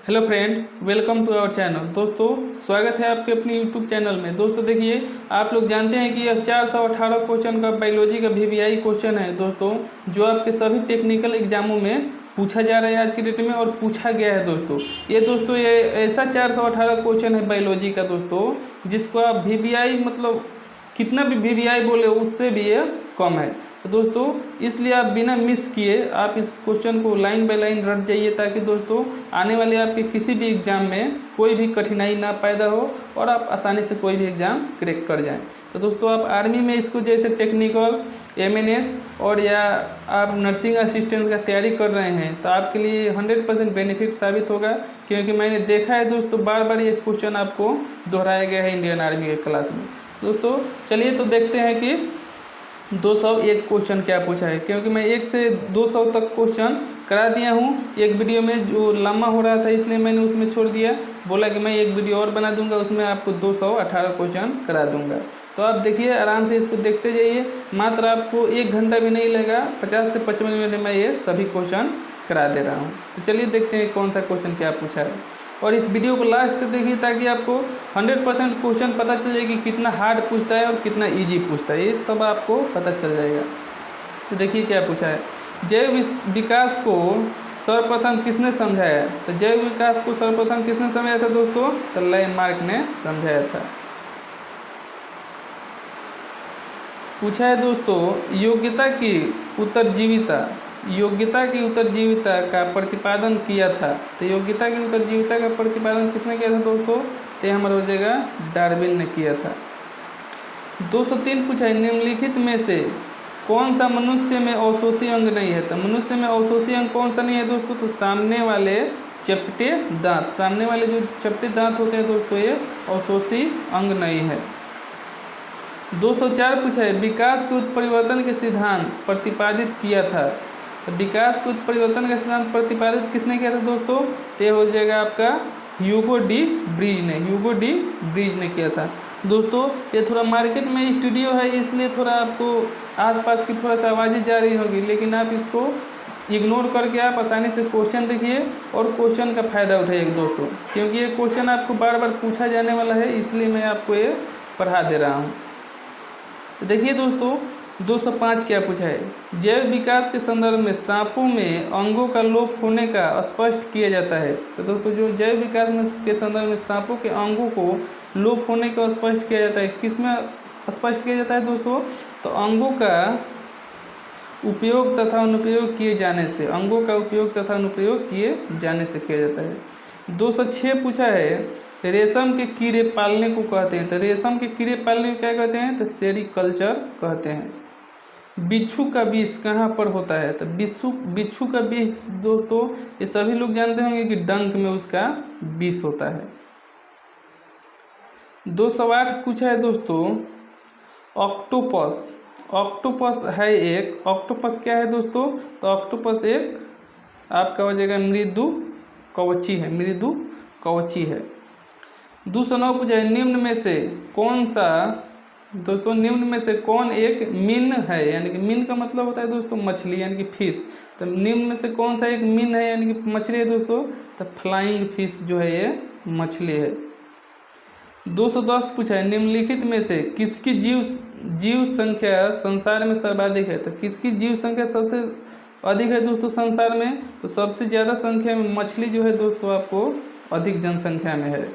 Hello friend, welcome to our channel. दोस्तों, स्वागत है आपके अपने यूट्यूब चैनल में। दोस्तों देखिए, आप लोग जानते हैं कि यह 418 क्वेश्चन का बायोलॉजी का वीवीआई क्वेश्चन है दोस्तों, जो आपके सभी टेक्निकल एग्जामों में पूछा जा रहा है आज की डेट में और पूछा गया है दोस्तों। ये ऐसा 418 क्वेश्चन है बायोलॉजी का दोस्तों, जिसको आप वीवीआई मतलब कितना भी वीवीआई बोले उससे भी ये कम है। तो दोस्तों, इसलिए आप बिना मिस किए आप इस क्वेश्चन को लाइन बाय लाइन रट जाइए, ताकि दोस्तों आने वाले आपके किसी भी एग्जाम में कोई भी कठिनाई ना पैदा हो और आप आसानी से कोई भी एग्जाम क्रैक कर जाएं। तो दोस्तों, आप आर्मी में इसको जैसे टेक्निकल एमएनएस और या आप नर्सिंग असिस्टेंट का तैयारी कर रहे हैं, तो आपके लिए 100% बेनिफिट साबित होगा, क्योंकि मैंने देखा है दोस्तों, बार बार ये क्वेश्चन आपको दोहराया गया है इंडियन आर्मी के क्लास में। दोस्तों चलिए तो देखते हैं कि 201 क्वेश्चन क्या पूछा है, क्योंकि मैं 1 से 200 तक क्वेश्चन करा दिया हूँ एक वीडियो में, जो लंबा हो रहा था इसलिए मैंने उसमें छोड़ दिया। बोला कि मैं एक वीडियो और बना दूंगा, उसमें आपको 218 क्वेश्चन करा दूंगा। तो आप देखिए, आराम से इसको देखते जाइए। मात्र आपको 1 घंटा भी नहीं लगा, 50 से 55 मिनट में ये सभी क्वेश्चन करा दे रहा हूँ। तो चलिए देखते हैं कौन सा क्वेश्चन क्या पूछा है, और इस वीडियो को लास्ट तक देखिए, ताकि आपको 100% क्वेश्चन पता चल जाए कि कितना हार्ड पूछता है और कितना इजी पूछता है, ये सब आपको पता चल जाएगा। तो देखिए क्या पूछा है। जैव विकास को सर्वप्रथम किसने समझाया? तो जैव विकास को सर्वप्रथम किसने समझाया था दोस्तों? तो लैंडमार्क ने समझाया था। पूछा है दोस्तों, योग्यता की उत्तरजीविता का प्रतिपादन किया था। तो योग्यता की उत्तरजीविता का प्रतिपादन किसने किया था दोस्तों? तो ये हमारा हो जाएगा डार्विन ने किया था। 203 पूछा है, निम्नलिखित में से कौन सा मनुष्य में अवशोषी अंग नहीं है? तो मनुष्य में अवशोषी अंग कौन सा नहीं है दोस्तों? तो सामने वाले चपटे दांत, सामने वाले जो चपटे दांत होते हैं दोस्तों, ये अवशोषी अंग नहीं है। 204 पूछा है, विकास के उत्परिवर्तन के सिद्धांत प्रतिपादित किया था। तो विकास के उत्परिवर्तन का सिद्धांत प्रतिपादित किसने किया था दोस्तों? तो ये हो जाएगा आपका ह्यूगो डी ब्रीज ने किया था। दोस्तों, ये थोड़ा मार्केट में स्टूडियो है, इसलिए थोड़ा आपको आसपास की थोड़ा सा आवाज़ें जा रही होगी, लेकिन आप इसको इग्नोर करके आप आसानी से क्वेश्चन देखिए और क्वेश्चन का फ़ायदा उठाइए दोस्तों, क्योंकि ये क्वेश्चन आपको बार बार पूछा जाने वाला है, इसलिए मैं आपको ये पढ़ा दे रहा हूँ। देखिए दोस्तों, 205 क्या पूछा है, जैव विकास के संदर्भ में सांपों में अंगों का लोप होने का स्पष्ट किया जाता है। तो दोस्तों, जो जैव विकास में के संदर्भ में सांपों के अंगों को लोप होने का स्पष्ट किया जाता है, किसमें स्पष्ट किया जाता है दोस्तों? तो अंगों का उपयोग तथा अनुप्रयोग किए जाने से, अंगों का उपयोग तथा अनुप्रयोग किए जाने से किया जाता है। 206 पूछा है, रेशम के कीड़े पालने को कहते हैं। तो रेशम के कीड़े पालने को क्या कहते हैं? तो सेरीकल्चर कहते हैं। बिच्छू का विष कहाँ पर होता है? तो बिच्छू का विष दोस्तों, ये सभी लोग जानते होंगे कि डंक में उसका विष होता है। 208 पूछा है दोस्तों, ऑक्टोपस है एक, ऑक्टोपस क्या है दोस्तों? तो ऑक्टोपस एक आपका हो जाएगा मृदु कवची है। 209 पूछा है, निम्न में से कौन सा दोस्तों, निम्न में से कौन एक मिन है? यानी कि मिन का मतलब होता है दोस्तों मछली, यानी कि फिश। तो निम्न में से कौन सा एक मिन है, यानी कि मछली है दोस्तों? तो फ्लाइंग फिश जो है ये मछली है। 210 पूछा है, निम्नलिखित में से किसकी जीव संख्या संसार में सर्वाधिक है? तो किसकी जीव संख्या सबसे अधिक है दोस्तों संसार में? तो सबसे ज़्यादा संख्या में मछली जो है दोस्तों आपको अधिक जनसंख्या में है।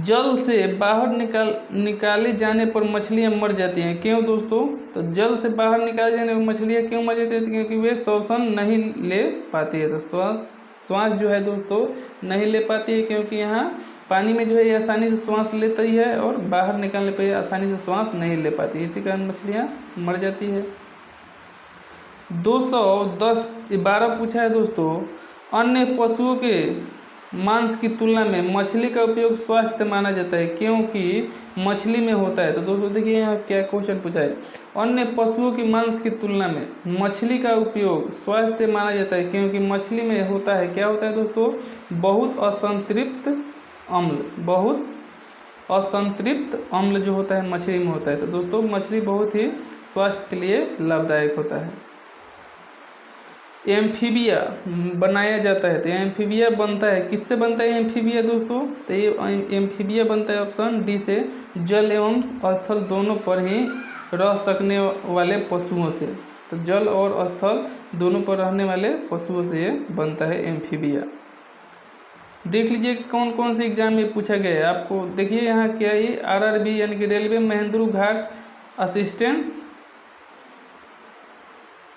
जल से बाहर निकाले जाने पर मछलियां मर जाती हैं, क्यों दोस्तों? तो जल से बाहर निकाले जाने पर मछलियां क्यों मर जाती हैं? क्योंकि वे श्वसन नहीं ले पाती है। तो श्वास जो है दोस्तों नहीं ले पाती है, क्योंकि यहाँ पानी में जो है ये आसानी से श्वास लेती है और बाहर निकालने पर आसानी से श्वास नहीं ले पाती है, इसी कारण मछलियाँ मर जाती है। 212 पूछा है दोस्तों, अन्य पशुओं के मांस की तुलना में मछली का उपयोग स्वास्थ्य माना जाता है, क्योंकि मछली में होता है। तो दोस्तों देखिए यहाँ क्या क्वेश्चन पूछा है, अन्य पशुओं के मांस की तुलना में मछली का उपयोग स्वास्थ्य माना जाता है, क्योंकि मछली में होता है, क्या होता है दोस्तों? बहुत असंतृप्त अम्ल जो होता है मछली में होता है। तो दोस्तों मछली बहुत ही स्वास्थ्य के लिए लाभदायक होता है। एम्फीबिया बनाया जाता है। तो एम्फीबिया बनता है, किससे बनता है एम्फीबिया दोस्तों? तो ये एम्फीबिया बनता है ऑप्शन डी से, जल एवं स्थल दोनों पर ही रह सकने वाले पशुओं से। तो जल और स्थल दोनों पर रहने वाले पशुओं से ये बनता है एम्फीबिया। देख लीजिए कौन कौन से एग्जाम में पूछा गया है आपको। देखिए यहाँ क्या है, आरआरबी यानी कि रेलवे महेंद्रू घाट असिस्टेंस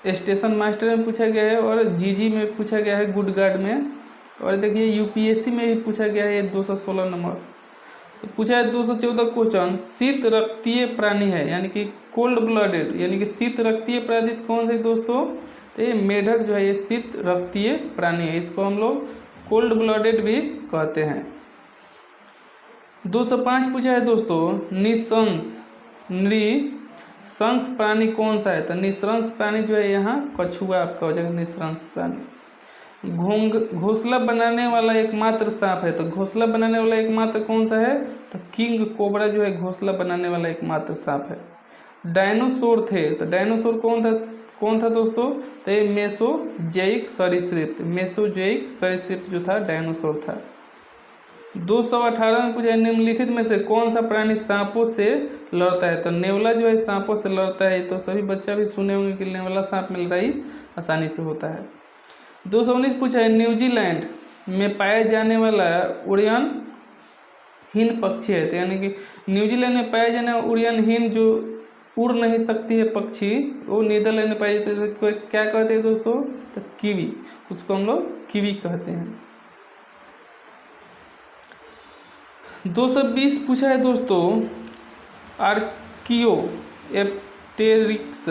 स्टेशन मास्टर में पूछा गया है, और जीजी में पूछा गया है, गुड गार्ड में। और देखिए यूपीएससी में भी पूछा गया है 216 नंबर। तो पूछा है 214 क्वेश्चन, शीत रक्तीय प्राणी है यानी कि कोल्ड ब्लडेड, यानी कि शीत रक्तीय प्राणी कौन से दोस्तों? तो ये मेढक जो है ये शीत रक्तीय प्राणी है, इसको हम लोग कोल्ड ब्लडेड भी कहते हैं। 205 पूछा है दोस्तों, निशंस प्राणी कौन सा है? तो निशंस प्राणी जो है यहाँ कछुआ आपका हो जाएगा निशंस प्राणी। घोंसला बनाने वाला एकमात्र सांप है, तो घोंसला बनाने वाला एकमात्र कौन सा है? तो किंग कोबरा जो है घोंसला बनाने वाला एकमात्र सांप है। डायनासोर थे, तो डायनासोर कौन था दोस्तों? तो ये मेसोजोइक सरीसृप जो था डायनासोर था। 218 में पूछा है, निम्नलिखित में से कौन सा प्राणी सांपों से लड़ता है? तो नेवला जो है सांपों से लड़ता है, तो सभी बच्चा भी सुने होंगे कि नेवला सांप में लड़ाई आसानी से होता है। 219 पूछा है, न्यूजीलैंड में पाया जाने वाला उड़ानहीन पक्षी है, तो यानी कि न्यूजीलैंड में पाया जाने वाला उड़ानहीन जो उड़ नहीं सकती है पक्षी, वो नीदरलैंड में पाई जाती है, तो क्या कहते हैं दोस्तों? तो कीवी, उसको हम लोग कीवी कहते हैं। 220 पूछा है दोस्तों, आर्कियोप्टेरिक्स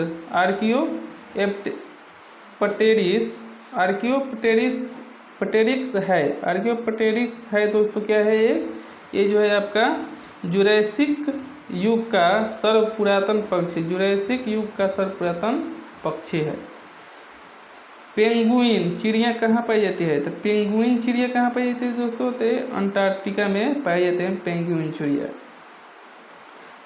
है दोस्तों, क्या है ये जो है आपका जुरैसिक युग का सर्वपुरातन पक्षी है। पेंगुइन चिड़िया कहाँ पाई जाती है? तो पेंगुइन चिड़िया कहाँ पाई जाती है दोस्तों? तो अंटार्कटिका में पाई जाते हैं पेंगुइन चिड़िया।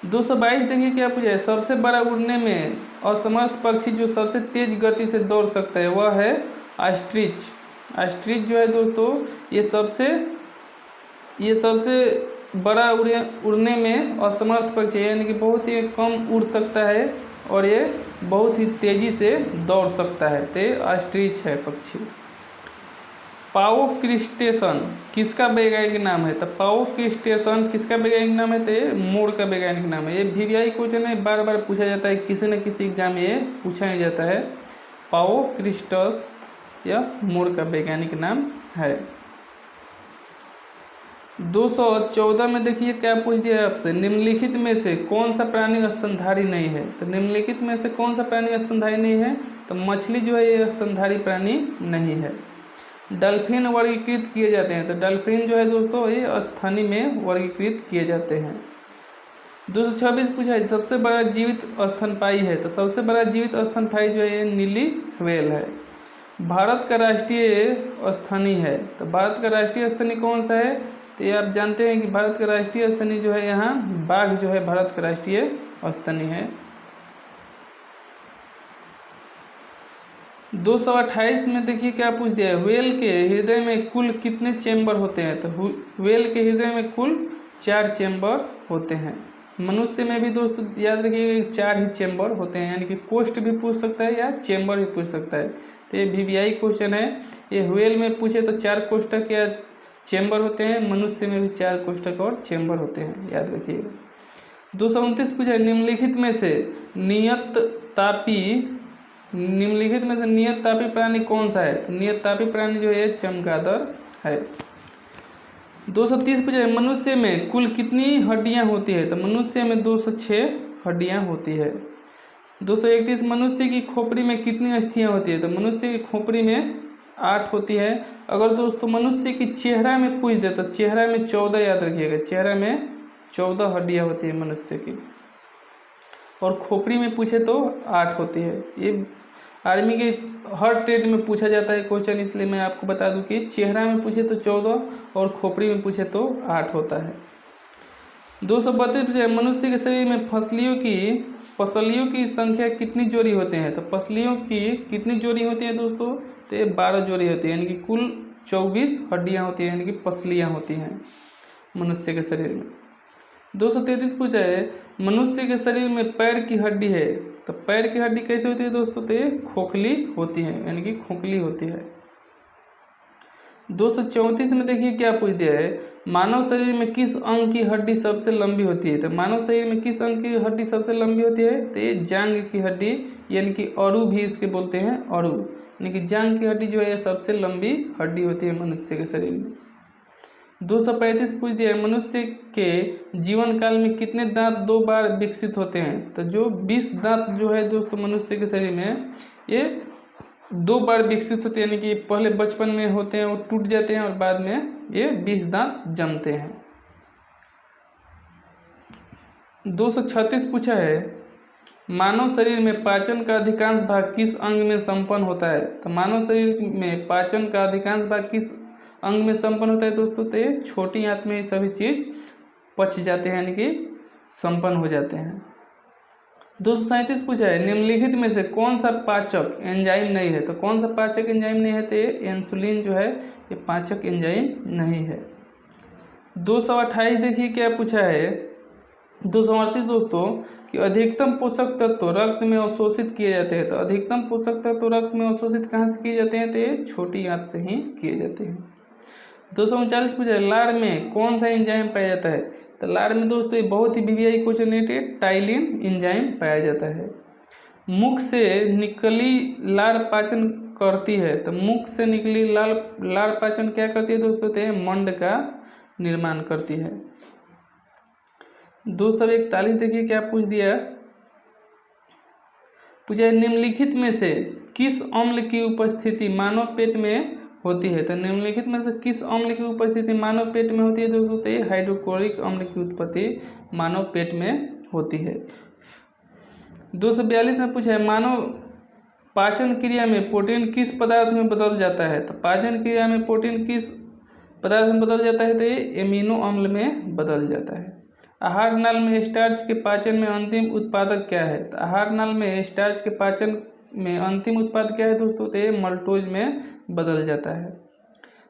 222 देखिए क्या पूछा है, सबसे बड़ा उड़ने में असमर्थ पक्षी जो सबसे तेज गति से दौड़ सकता है वह है ऑस्ट्रिच जो है दोस्तों, ये सबसे बड़ा उड़ने में असमर्थ पक्षी है, यानी कि बहुत ही कम उड़ सकता है और ये बहुत ही तेजी से दौड़ सकता है, तो ऑस्ट्रिच है पक्षी। पाओ क्रिस्टेशन किसका वैज्ञानिक नाम है? तो पाओ क्रिस्टेशन किसका वैज्ञानिक नाम है? तो ये मोर का वैज्ञानिक नाम है। ये वीवीआई क्वेश्चन में बार बार पूछा जाता है, किसी न किसी एग्जाम में ये पूछा ही जाता है। पाओ क्रिस्टस या मोर का वैज्ञानिक नाम है। 214 में देखिए क्या पूछ दिया है आपसे, निम्नलिखित में से कौन सा प्राणी स्तनधारी नहीं है? तो निम्नलिखित में से कौन सा प्राणी स्तनधारी नहीं है? तो मछली जो है ये स्तनधारी प्राणी नहीं है। डल्फिन वर्गीकृत किए जाते हैं, तो डल्फिन जो है दोस्तों ये स्तनी में वर्गीकृत किए जाते हैं। 226 पूछा है, सबसे बड़ा जीवित स्तनपायी है? तो सबसे बड़ा जीवित स्तनपायी जो है ये नीली व्हेल है। भारत का राष्ट्रीय स्तनी है, तो भारत का राष्ट्रीय स्तनी कौन सा है? तो ये आप जानते हैं कि भारत का राष्ट्रीय स्तनी जो है यहाँ बाघ जो है भारत का राष्ट्रीय स्तनी है। 228 में देखिए क्या पूछ दिया है, व्हेल के हृदय में कुल कितने चेंबर होते हैं? तो व्हेल के हृदय में कुल 4 चेंबर होते हैं। मनुष्य में भी दोस्तों याद रखिएगा 4 ही चेंबर होते हैं, यानी कि कोष्ठ भी पूछ सकता है या चेंबर भी पूछ सकता है। तो ये वीवीआई क्वेश्चन है, ये व्हेल में पूछे तो 4 कोष्ठक या चेंबर होते हैं, मनुष्य में भी 4 कोष्ठक और चेंबर होते हैं, याद रखिएगा। 229 पूछा, निम्नलिखित में से नियत तापी प्राणी कौन सा है? तो नियत तापी प्राणी जो है चमगादड़ है। 230 पूछा, मनुष्य में कुल कितनी हड्डियां होती है? तो मनुष्य में 206 हड्डियां होती है। 231 मनुष्य की खोपड़ी में कितनी अस्थियां होती है? तो मनुष्य की खोपड़ी में 8 होती है। अगर दोस्तों मनुष्य की चेहरा में पूछ दे तो चेहरा में 14, याद रखिएगा, चेहरा में 14 हड्डियां होती है मनुष्य की, और खोपड़ी में पूछे तो 8 होती है। ये आर्मी के हर ट्रेड में पूछा जाता है क्वेश्चन, इसलिए मैं आपको बता दूं कि चेहरा में पूछे तो 14 और खोपड़ी में पूछे तो 8 होता है। 232 पूछा है मनुष्य के शरीर में पसलियों की संख्या कितनी जोड़ी होते हैं? तो पसलियों की कितनी जोड़ी होती है दोस्तों? तो ये 12 जोड़ी होती है, यानी कि कुल 24 हड्डियां होती हैं, यानी कि पसलियां होती हैं मनुष्य के शरीर में। 233 पूछा है मनुष्य के शरीर में पैर की हड्डी है, तो पैर की हड्डी कैसे होती है दोस्तों? तो ये खोखली होती है, यानी कि खोखली होती है। 234 में देखिए क्या पूछ दिया है, मानव शरीर में किस अंग की हड्डी सबसे लंबी होती है? तो मानव शरीर में किस अंग की हड्डी सबसे लंबी होती है? तो ये जांघ की हड्डी, यानी कि अरू भी इसके बोलते हैं, अरू, यानी कि जांघ की हड्डी जो है सबसे लंबी हड्डी होती है मनुष्य के शरीर में। 235 पूछ दिया है मनुष्य के जीवन काल में कितने दांत 2 बार विकसित होते हैं? तो जो 20 दांत जो है दोस्तों मनुष्य के शरीर में, ये 2 बार विकसित होते हैं, यानी कि पहले बचपन में होते हैं वो टूट जाते हैं और बाद में ये 20 दांत जमते हैं। 236 पूछा है मानव शरीर में पाचन का अधिकांश भाग किस अंग में संपन्न होता है? तो मानव शरीर में पाचन का अधिकांश भाग किस अंग में संपन्न होता है दोस्तों? तो ये छोटी आंत में सभी चीज पच जाते हैं, यानी कि संपन्न हो जाते हैं। 237 पूछा है निम्नलिखित में से कौन सा पाचक एंजाइम नहीं है? तो कौन सा पाचक एंजाइम नहीं है? तो ये इंसुलिन जो है ये पाचक एंजाइम नहीं है। 228 देखिए क्या पूछा है 238 दोस्तों कि अधिकतम पोषक तत्व रक्त में अवशोषित किए जाते हैं। तो अधिकतम पोषक तत्व रक्त में अवशोषित कहाँ से किए जाते हैं? तो ये छोटी आंत से ही किए जाते हैं। 239 पूछा है लार में कौन सा एंजाइम पाया जाता है? तो लार में दोस्तों ये बहुत ही वीवीआई क्वेश्चन है, टाइलिन एंजाइम पाया जाता है। मुख से निकली लार पाचन करती है, तो मुख से निकली लार पाचन क्या करती है दोस्तों? तो मंड का निर्माण करती है। 241 देखिए क्या पूछ दिया, पूछा है निम्नलिखित में से किस अम्ल की उपस्थिति मानव पेट में होती है? तो निम्नलिखित में से किस अम्ल की उपस्थिति मानव पेट में होती है दोस्तों? तो हाइड्रोक्लोरिक अम्ल की उत्पत्ति मानव पेट में होती है। 242 में पूछा है मानव पाचन क्रिया में प्रोटीन किस पदार्थ में बदल जाता है? तो पाचन क्रिया में प्रोटीन किस पदार्थ में बदल जाता है? तो ये एमिनो अम्ल में बदल जाता है। आहार नाल में स्टार्च के पाचन में अंतिम उत्पादक क्या है? तो आहार नाल में स्टार्च के पाचन में अंतिम उत्पाद क्या है दोस्तों? तो ये मल्टोज में बदल जाता है।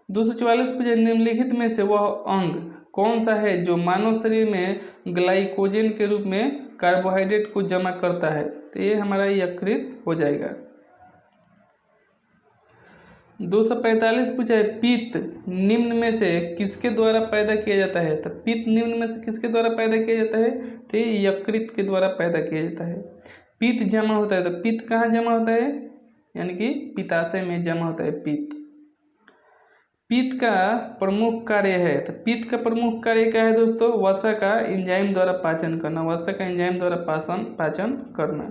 244 पूछे निम्नलिखित में से वह अंग कौन सा है जो मानव शरीर में ग्लाइकोजन के रूप में कार्बोहाइड्रेट को जमा करता है? तो ये हमारा यकृत हो जाएगा। 245 पूछा है पित्त निम्न में से किसके द्वारा पैदा किया जाता है? तो पित्त निम्न में से किसके द्वारा पैदा किया जाता है? तो ये यकृत के द्वारा पैदा किया जाता है। पित्त जमा होता है, तो पित्त कहाँ जमा होता है? यानी कि पित्ताशय में जमा होता है पित्त। पित्त का प्रमुख कार्य है, तो पित्त का प्रमुख कार्य क्या है दोस्तों? वसा का एंजाइम द्वारा पाचन करना, वसा का एंजाइम द्वारा पाचन करना।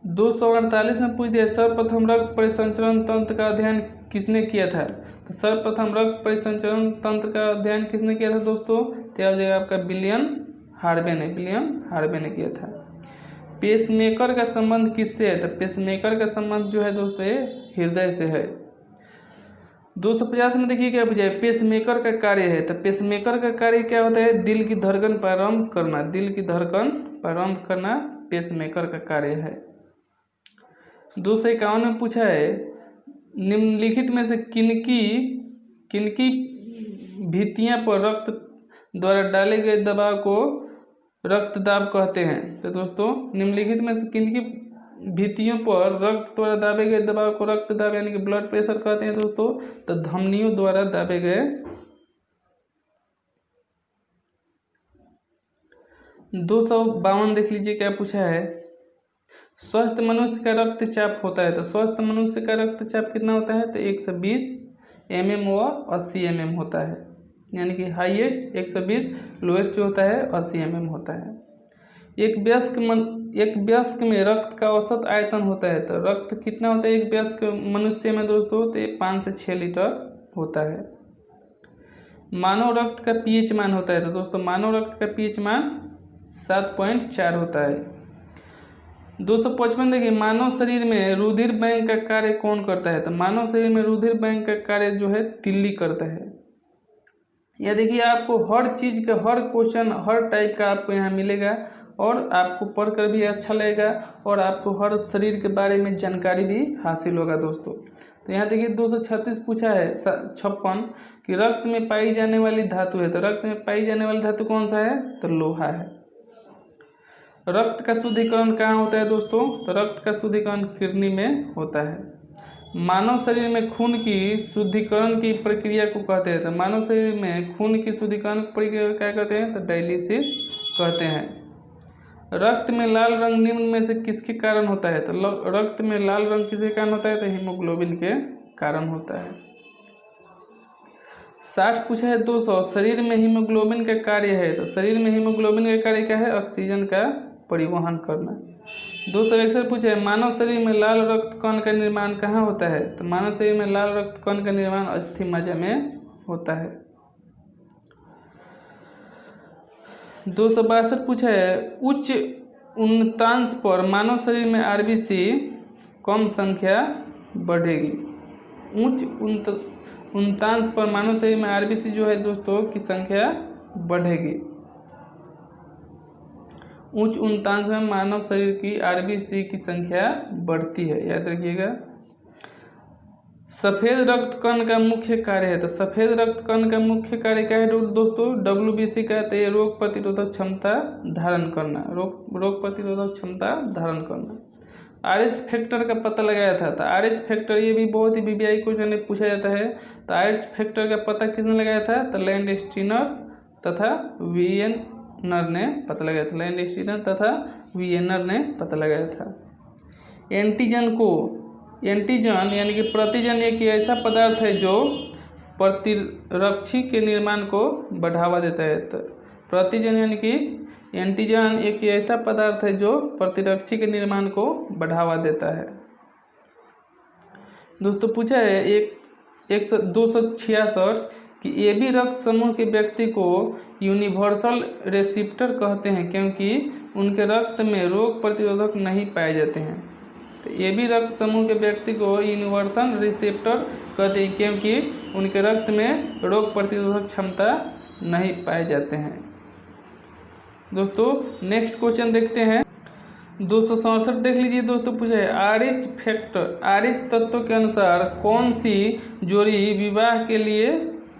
248 में पूछ दिया सर्वप्रथम रक्त परिसंचरण तंत्र का अध्ययन किसने किया था? तो सर्वप्रथम रक्त परिसंचरण तंत्र का अध्ययन किसने किया था दोस्तों? तो हो जाएगा आपका विलियम हार्वे ने किया था। पेसमेकर का संबंध किससे है? तो पेसमेकर का संबंध जो है दोस्तों ये हृदय से है। 250 में देखिए क्या पूछा है पेसमेकर का कार्य है। तो पेसमेकर का कार्य क्या होता है? दिल की धड़कन प्रारंभ करना, दिल की धड़कन प्रारंभ करना पेसमेकर का कार्य है। 251 में पूछा है निम्नलिखित में से किनकी भित्तियां पर रक्त द्वारा डाले गए दबाव को रक्तदाब कहते हैं? तो दोस्तों निम्नलिखित में से किनकी भित्तियों पर रक्त द्वारा दाबे गए दबाव को रक्तदाब यानी कि ब्लड प्रेशर कहते हैं दोस्तों? तो धमनियों द्वारा दाबे गए। 252 देख लीजिए क्या पूछा है स्वस्थ मनुष्य का रक्तचाप होता है। तो स्वस्थ मनुष्य का रक्तचाप कितना होता है? तो 120 mm व 80 mm होता है, यानी कि हाईएस्ट 120, लोएस्ट जो होता है 80 mm होता है। एक वयस्क में रक्त का औसत आयतन होता है। तो रक्त कितना होता है एक वयस्क मनुष्य में दोस्तों? तो 5 से 6 लीटर होता है। मानव रक्त का पीएच मान होता है। तो दोस्तों मानव रक्त का पीएच मान 7.4 होता है। 255 देखिए मानव शरीर में रुधिर बैंक का कार्य कौन करता है? तो मानव शरीर में रुधिर बैंक का कार्य जो है तिल्ली करता है, यह देखिए आपको हर चीज़ का हर क्वेश्चन हर टाइप का आपको यहाँ मिलेगा और आपको पढ़कर भी अच्छा लगेगा और आपको हर शरीर के बारे में जानकारी भी हासिल होगा दोस्तों। तो यहाँ देखिए 236 पूछा है 56 कि रक्त में पाई जाने वाली धातु है, तो रक्त में पाई जाने वाली धातु कौन सा है, तो लोहा है। रक्त का शुद्धिकरण कहाँ होता है दोस्तों, तो रक्त का शुद्धिकरण किडनी में होता है। मानव शरीर में खून की शुद्धिकरण की प्रक्रिया को कहते हैं, तो मानव शरीर में खून की शुद्धिकरण प्रक्रिया को क्या कहते हैं, तो डायलिसिस कहते हैं। रक्त में लाल रंग निम्न में से किसके कारण होता है, तो रक्त में लाल रंग किसके कारण होता है, तो हीमोग्लोबिन के कारण होता है। 60 पूछा है 200 शरीर में हीमोग्लोबिन का कार्य है, तो शरीर में हीमोग्लोबिन का कार्य क्या है, ऑक्सीजन का परिवहन करना। 261 पूछा है मानव शरीर में लाल रक्त कण का निर्माण कहाँ होता है, तो मानव शरीर में लाल रक्त कण का निर्माण अस्थि मज्जा में होता है। 262 पूछा है उच्च उन्नतांश पर मानव शरीर में आरबीसी कम संख्या बढ़ेगी। उच्च उन्नतांश पर मानव शरीर में आरबीसी जो है दोस्तों की संख्या बढ़ेगी। उच्च उन्नतांश में मानव शरीर की आरबीसी की संख्या बढ़ती है, याद रखिएगा। सफ़ेद रक्त कण का मुख्य कार्य है, तो सफ़ेद रक्त कण का मुख्य कार्य क्या है दोस्तों, डब्ल्यूबीसी का, तो ये रोग प्रतिरोधक क्षमता धारण करना, रोग प्रतिरोधक क्षमता धारण करना। आरएच फैक्टर का पता लगाया था, तो आरएच फैक्टर ये भी बहुत ही बीबीआई क्वेश्चन में पूछा जाता है। तो आरएच फैक्टर का पता किसने लगाया था, तो लैंडस्टीनर तथा वियनर ने पता लगाया था, लैंडस्टीनर तथा वियनर ने पता लगाया था। एंटीजन यानी कि प्रतिजन एक ऐसा पदार्थ है जो प्रतिरक्षी के निर्माण को बढ़ावा देता है। तो प्रतिजन यानी कि एंटीजन एक ऐसा पदार्थ है जो प्रतिरक्षी के निर्माण को बढ़ावा देता है। दोस्तों पूछा है 266 कि ए बी रक्त समूह के व्यक्ति को यूनिवर्सल रेसिप्टर कहते हैं क्योंकि उनके रक्त में रोग प्रतिरोधक नहीं पाए जाते हैं। तो ए बी रक्त समूह के व्यक्ति को यूनिवर्सल रिसेप्टर कहते हैं क्योंकि उनके रक्त में रोग प्रतिरोधक क्षमता नहीं पाए जाते हैं। दोस्तों नेक्स्ट क्वेश्चन देखते हैं 267 देख लीजिए दोस्तों। पूछा है आरएच फैक्टर आरएच तत्व के अनुसार कौन सी जोड़ी विवाह के लिए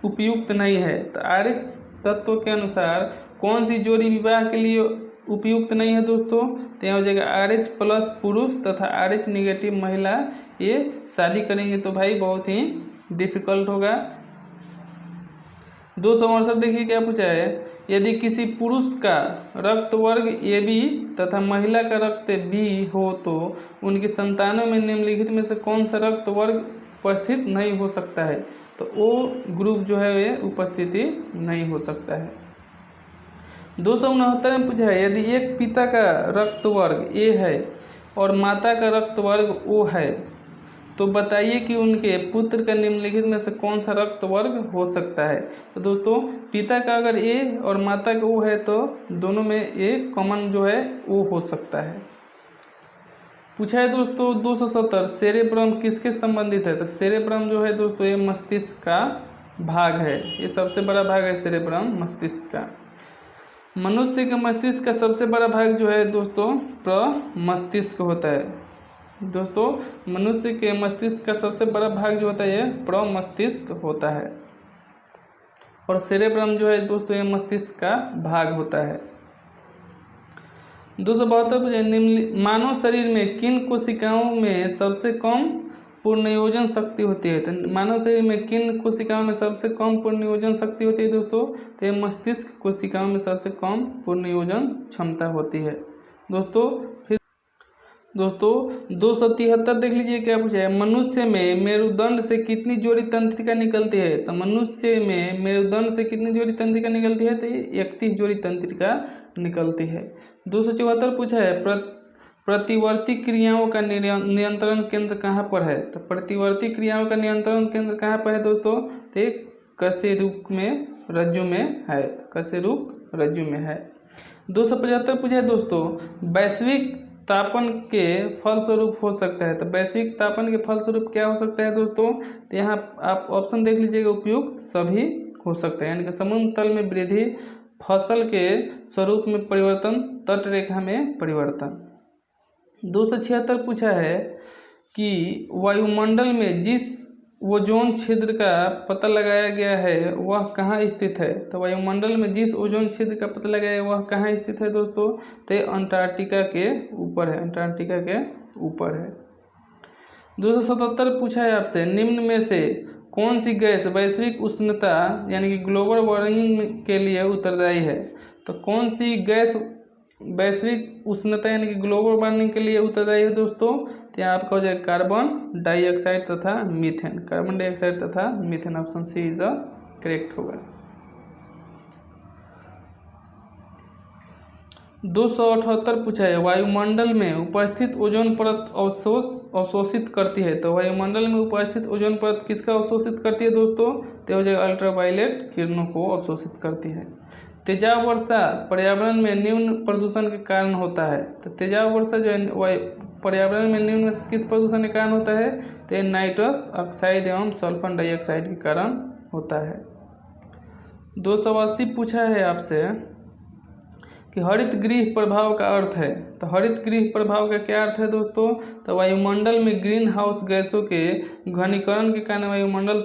उपयुक्त नहीं है। तो आरएच तत्व के अनुसार कौन सी जोड़ी विवाह के लिए उपयुक्त नहीं है दोस्तों, तो यहाँ हो जाएगा आरएच प्लस पुरुष तथा आरएच निगेटिव महिला, ये शादी करेंगे तो भाई बहुत ही डिफिकल्ट होगा। 268 देखिए क्या पूछा है, यदि किसी पुरुष का रक्त वर्ग ए बी तथा महिला का रक्त बी हो तो उनकी संतानों में निम्नलिखित में से कौन सा रक्त वर्ग उपस्थित नहीं हो सकता है। तो ओ ग्रुप जो है ये उपस्थिति नहीं हो सकता है। 269 में पूछा है यदि एक पिता का रक्त वर्ग ए है और माता का रक्त वर्ग ओ है तो बताइए कि उनके पुत्र का निम्नलिखित में से कौन सा रक्त वर्ग हो सकता है। तो दोस्तों पिता का अगर ए और माता का ओ है तो दोनों में ए कॉमन जो है ओ हो सकता है। पूछा है दोस्तों 270 सेरेब्रम किसके संबंधित है। तो सेरेब्रम जो है दोस्तों ये मस्तिष्क का भाग है, ये सबसे बड़ा भाग है सेरेब्रम मस्तिष्क का। मनुष्य के मस्तिष्क का सबसे बड़ा भाग जो है दोस्तों प्रमस्तिष्क होता है। दोस्तों मनुष्य के मस्तिष्क का सबसे बड़ा भाग जो होता है ये प्रमस्तिष्क होता है और सेरेब्रम जो है दोस्तों ये मस्तिष्क का भाग होता है। 272 मानव शरीर में किन कोशिकाओं में सबसे कम पुनर्योजन शक्ति होती है। तो मानव शरीर में किन कोशिकाओं में सबसे कम पुनर्योजन शक्ति होती है दोस्तों, तो ये मस्तिष्क कोशिकाओं में सबसे कम पुनर्योजन क्षमता होती है। दोस्तों 273 देख लीजिए क्या पूछा है, मनुष्य में मेरुदंड से कितनी जोड़ी तंत्रिका निकलती है। तो मनुष्य में मेरुदंड से कितनी जोड़ी तंत्रिका निकलती है, तो ये 31 जोड़ी तंत्रिका निकलती है। 274 पूछा है प्रतिवर्ती क्रियाओं का नियंत्रण केंद्र कहाँ पर है। तो प्रतिवर्ती क्रियाओं का नियंत्रण केंद्र कहाँ पर है दोस्तों, तो कशेरुक में रज्जु में है, कशेरुक रज्जु में है। 275 पूछा है दोस्तों वैश्विक तापन के फलस्वरूप हो सकता है। तो वैश्विक तापन के फलस्वरूप क्या हो सकता है दोस्तों, तो यहाँ आप ऑप्शन देख लीजिएगा उपयुक्त सभी हो सकता है, यानी कि समुद्र तल में वृद्धि, फसल के स्वरूप में परिवर्तन, तट रेखा में परिवर्तन। 276 पूछा है कि वायुमंडल में जिस ओजोन छिद्र का पता लगाया गया है वह कहाँ स्थित है। तो वायुमंडल में जिस ओजोन छिद्र का पता लगाया है वह कहाँ स्थित है दोस्तों, तो अंटार्कटिका के ऊपर है, अंटार्कटिका के ऊपर है। 277 पूछा है आपसे, निम्न में से कौन सी गैस वैश्विक उष्णता यानी कि ग्लोबल वार्मिंग के लिए उत्तरदायी है। तो कौन सी गैस वैश्विक उष्णता यानी कि ग्लोबल वार्मिंग के लिए उत्तरदायी है दोस्तों, तो यहाँ आपका हो जाएगा कार्बन डाइऑक्साइड तथा मीथेन। कार्बन डाइऑक्साइड तथा methane, option C is the correct होगा। 278 पूछा है, वायुमंडल में उपस्थित ओजोन परत अवशोषित करती है। तो वायुमंडल में उपस्थित ओजोन परत किसका अवशोषित करती है दोस्तों, तो हो जाएगा अल्ट्रावायलेट किरणों को अवशोषित करती है। तेजाब वर्षा पर्यावरण में निम्न प्रदूषण के कारण होता है। तो तेजाब वर्षा जो है पर्यावरण में निम्न में किस प्रदूषण के कारण होता है, तो नाइट्रस ऑक्साइड एवं सल्फर डाइऑक्साइड के कारण होता है। 280 पूछा है आपसे कि हरित गृह प्रभाव का अर्थ है। तो हरित गृह प्रभाव का क्या अर्थ है दोस्तों, तो वायुमंडल में ग्रीन हाउस गैसों के घनीकरण के कारण वायुमंडल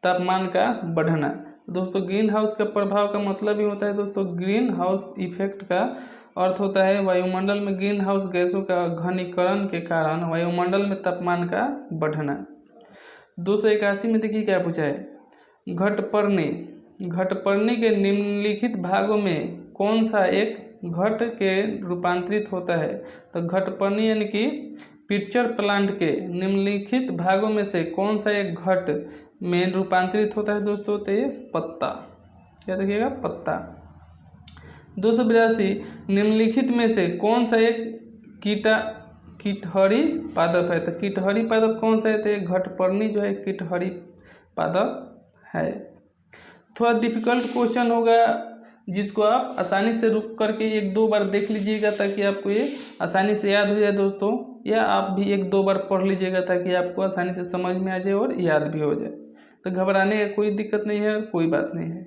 तापमान का बढ़ना। दोस्तों ग्रीन हाउस का प्रभाव का मतलब ही होता है दोस्तों, ग्रीन हाउस इफेक्ट का अर्थ होता है वायुमंडल में ग्रीन हाउस गैसों का घनीकरण के कारण वायुमंडल में तापमान का बढ़ना। 281 में देखिए क्या पूछा है, घटपर्णी के निम्नलिखित भागों में कौन सा एक घट के रूपांतरित होता है। तो घटपर्णी यानी कि पिक्चर प्लांट के निम्नलिखित भागों में से कौन सा एक घट में रूपांतरित होता है दोस्तों, तो ये पत्ता, क्या देखिएगा पत्ता। 282 निम्नलिखित में से कौन सा एक कीटहरी पादप है। तो कीटहरी पादप कौन सा है, तो घटपर्णी जो है कीटहरी पादप है। थोड़ा डिफिकल्ट क्वेश्चन होगा जिसको आप आसानी से रुक करके 1-2 बार देख लीजिएगा ताकि आपको ये आसानी से याद हो जाए दोस्तों, या आप भी 1-2 बार पढ़ लीजिएगा ताकि आपको आसानी से समझ में आ जाए और याद भी हो जाए। तो घबराने का कोई दिक्कत नहीं है, कोई बात नहीं है।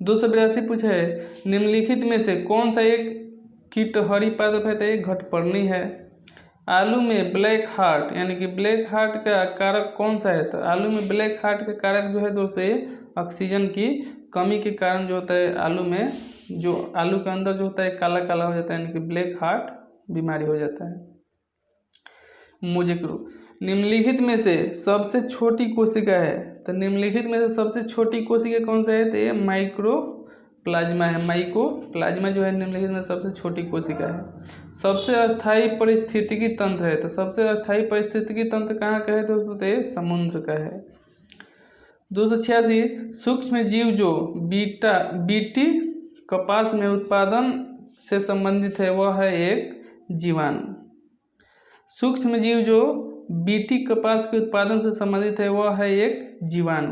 282 पूछा है, निम्नलिखित में से कौन सा एक कीटहरी पादप है, तो एक घटपर्णी है। आलू में ब्लैक हार्ट यानी कि ब्लैक हार्ट का कारक कौन सा है। तो आलू में ब्लैक हार्ट का कारक जो है दोस्तों ये ऑक्सीजन की कमी के कारण जो होता है, आलू में जो आलू के अंदर जो होता है काला काला हो जाता है, यानी कि ब्लैक हार्ट बीमारी हो जाता है। मोजेक्रो निम्नलिखित में से सबसे छोटी कोशिका है। तो निम्नलिखित में से सबसे छोटी कोशिका कौन सा है, तो ये माइक्रोप्लाज्मा है। माइक्रोप्लाज्मा जो है निम्नलिखित में सबसे छोटी कोशिका है। सबसे अस्थायी पारिस्थितिकी तंत्र है। तो सबसे अस्थायी पारिस्थितिकी तंत्र कहाँ का है दोस्तों, तो ये समुद्र का है। 286 सूक्ष्म जीव जो बीटी कपास में उत्पादन से संबंधित है वह है एक जीवाणु। सूक्ष्म जीव जो बीटी कपास के उत्पादन से संबंधित है वह है एक जीवाणु।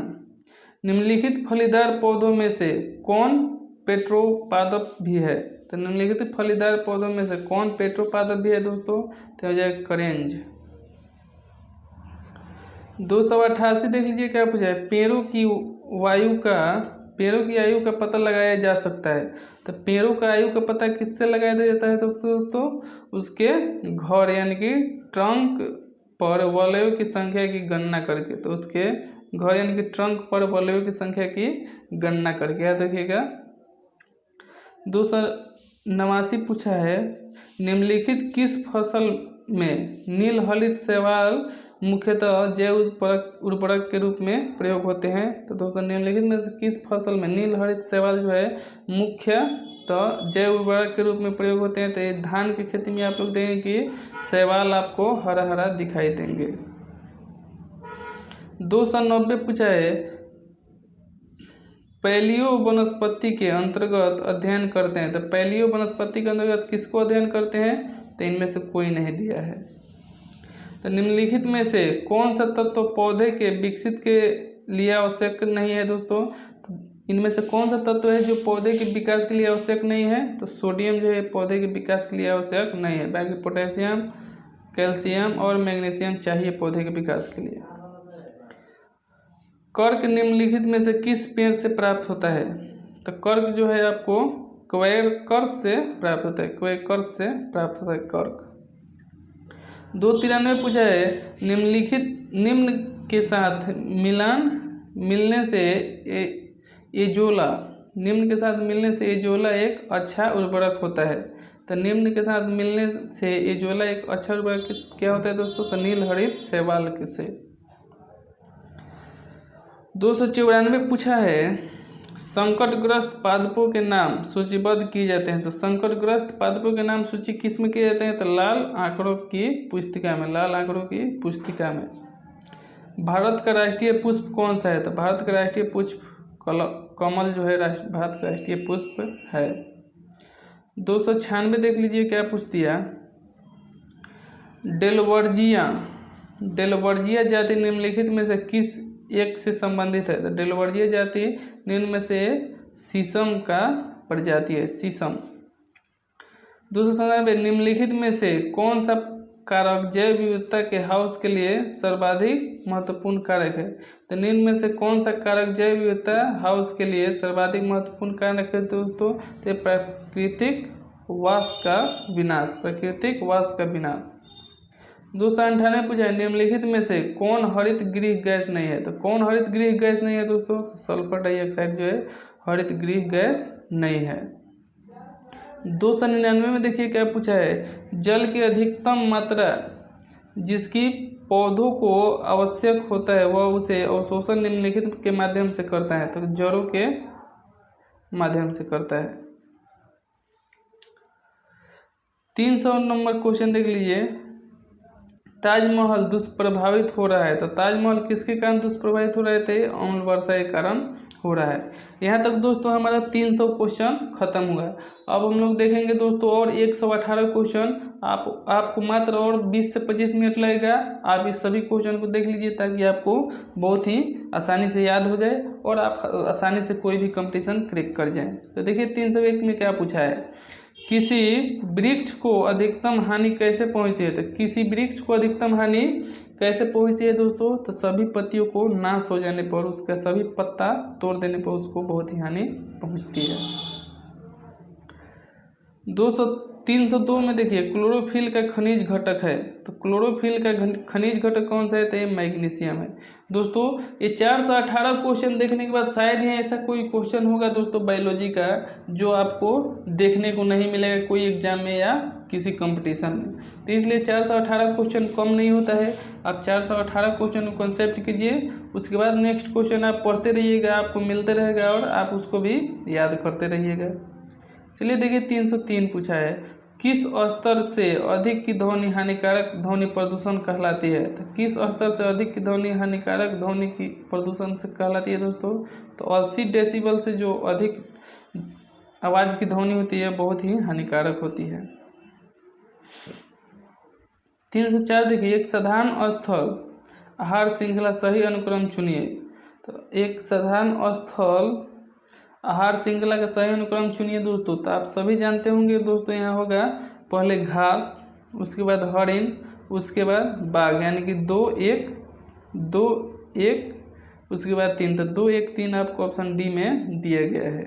निम्नलिखित फलीदार पौधों में से कौन पेट्रोपादप भी है। तो निम्नलिखित फलीदार पौधों में से कौन पेट्रोपादप भी है दोस्तों, तो हो जाएगा करेंज। 288 देख लीजिए क्या पूछा है, पेड़ों की आयु का पता लगाया जा सकता है। तो पेड़ों का आयु का पता किससे लगाया जाता है दोस्तों, उसके घर यानी कि ट्रंक पर वलयों की संख्या की गणना करके। तो उसके घर यानी कि ट्रंक पर वलयों की संख्या की गणना करके। याद रखिएगा। 289 पूछा है, निम्नलिखित किस फसल में नील हरित शैवाल मुख्यतः जैव उर्वरक के रूप में प्रयोग होते हैं। तो दोस्तों निम्नलिखित में से किस फसल में नील हरित शैवाल जो है मुख्यतः जैव उर्वरक के रूप में प्रयोग होते हैं। तो ये धान की खेती में आप लोग देखेंगे कि शैवाल आपको हरा हरा दिखाई देंगे। 290 पूछा है, पैलियो वनस्पति के अंतर्गत अध्ययन करते हैं। तो पैलियो वनस्पति के अंतर्गत किसको अध्ययन करते हैं, तो इनमें से कोई नहीं दिया है। तो निम्नलिखित में से कौन सा तत्व पौधे के विकसित के लिए आवश्यक नहीं है दोस्तों। तो इनमें से कौन सा तत्व है जो पौधे के विकास के लिए आवश्यक नहीं है। तो सोडियम जो है पौधे के विकास के लिए आवश्यक नहीं है, बाकी पोटेशियम, कैल्शियम और मैग्नीशियम चाहिए पौधे के विकास के लिए। कर्क निम्नलिखित में से किस पेड़ से प्राप्त होता है? तो कर्क जो है आपको क्वैरकर्स से प्राप्त होता है, क्वैरकर्स से प्राप्त होता है कर्क। 293 पूछा है निम्न के साथ मिलने से एजोला निम्न के साथ मिलने से एजोला एक अच्छा उर्वरक होता है। तो निम्न के साथ मिलने से एजोला एक अच्छा उर्वरक क्या होता है दोस्तों? तो नील हरित शैवाल से। 294 पूछा है संकटग्रस्त पादपों के नाम सूचीबद्ध किए जाते हैं। तो संकटग्रस्त पादपों के नाम सूची किस में किए जाते हैं? तो लाल आंकड़ों की पुस्तिका में, लाल आंकड़ों की पुस्तिका में। भारत का राष्ट्रीय पुष्प कौन सा है? तो भारत का राष्ट्रीय पुष्प कमल जो है भारत का राष्ट्रीय पुष्प है। 296 देख लीजिए क्या पूछ दिया। डेलवर्जिया जाति निम्नलिखित में से किस एक से संबंधित है? तो डेलवर्जिया जाति निम्न में से शीशम का प्रजाति है, शीशम। 297 निम्नलिखित में से कौन सा कारक जैव विविधता के हाउस के लिए सर्वाधिक महत्वपूर्ण कारक है? तो निम्न में से कौन सा कारक जैव विविधता हाउस के लिए सर्वाधिक महत्वपूर्ण कारक है दोस्तों? तो प्राकृतिक वास का विनाश, प्राकृतिक वास का विनाश। 298 पूछा है निम्नलिखित में से कौन हरित गृह गैस नहीं है? तो कौन हरित गृह गैस नहीं है दोस्तों? तो सल्फर डाइऑक्साइड जो है हरित गृह गैस नहीं है। 299 में देखिए क्या पूछा है जल की अधिकतम मात्रा जिसकी पौधों को आवश्यक होता है वह उसे अवशोषण निम्नलिखित के माध्यम से करता है। तो जड़ों के माध्यम से करता है। 300 नंबर क्वेश्चन देख लीजिए। ताजमहल दुष्प्रभावित हो रहा है। तो ताजमहल किसके कारण दुष्प्रभावित हो रहे थे? अम्ल वर्षा के कारण हो रहा है। यहाँ तक दोस्तों हमारा 300 क्वेश्चन खत्म हुआ। अब हम लोग देखेंगे दोस्तों और 118 क्वेश्चन। आपको मात्र और 20 से 25 मिनट लगेगा। आप इस सभी क्वेश्चन को देख लीजिए ताकि आपको बहुत ही आसानी से याद हो जाए और आप आसानी से कोई भी कंपटीशन क्रैक कर जाएं। तो देखिए 301 में क्या पूछा है किसी वृक्ष को अधिकतम हानि कैसे पहुंचती है? तो किसी वृक्ष को अधिकतम हानि कैसे पहुंचती है दोस्तों? तो सभी पत्तियों को नाश हो जाने पर, उसका सभी पत्ता तोड़ देने पर उसको बहुत ही हानि पहुंचती है। 302 में देखिए क्लोरोफिल का खनिज घटक है। तो क्लोरोफिल का खनिज घटक कौन सा है? तो ये मैग्नीशियम है। दोस्तों ये 418 क्वेश्चन देखने के बाद शायद ही ऐसा कोई क्वेश्चन होगा दोस्तों बायोलॉजी का जो आपको देखने को नहीं मिलेगा कोई एग्जाम में या किसी कंपटीशन में। तो इसलिए 418 क्वेश्चन कम नहीं होता है। आप 418 क्वेश्चन को कंसेप्ट कीजिए, उसके बाद नेक्स्ट क्वेश्चन आप पढ़ते रहिएगा, आपको मिलते रहेगा और आप उसको भी याद करते रहिएगा। चलिए देखिए 303 पूछा है किस स्तर से अधिक की ध्वनि हानिकारक ध्वनि प्रदूषण कहलाती है? तो किस स्तर से अधिक की ध्वनि हानिकारक ध्वनि की प्रदूषण से कहलाती है दोस्तों? तो 80 डेसिबल से जो अधिक आवाज़ की ध्वनि होती है बहुत ही हानिकारक होती है। 304 देखिए एक साधारण स्थल आहार श्रृंखला सही अनुक्रम चुनिए। तो एक साधारण स्थल आहार श्रृंखला का सही अनुक्रम चुनिए दोस्तों। तो आप सभी जानते होंगे दोस्तों यहाँ होगा पहले घास, उसके बाद हरिण, उसके बाद बाघ, यानी कि 2 1 2 1, उसके बाद 3। तो 2 1 3 आपको ऑप्शन डी में दिया गया है।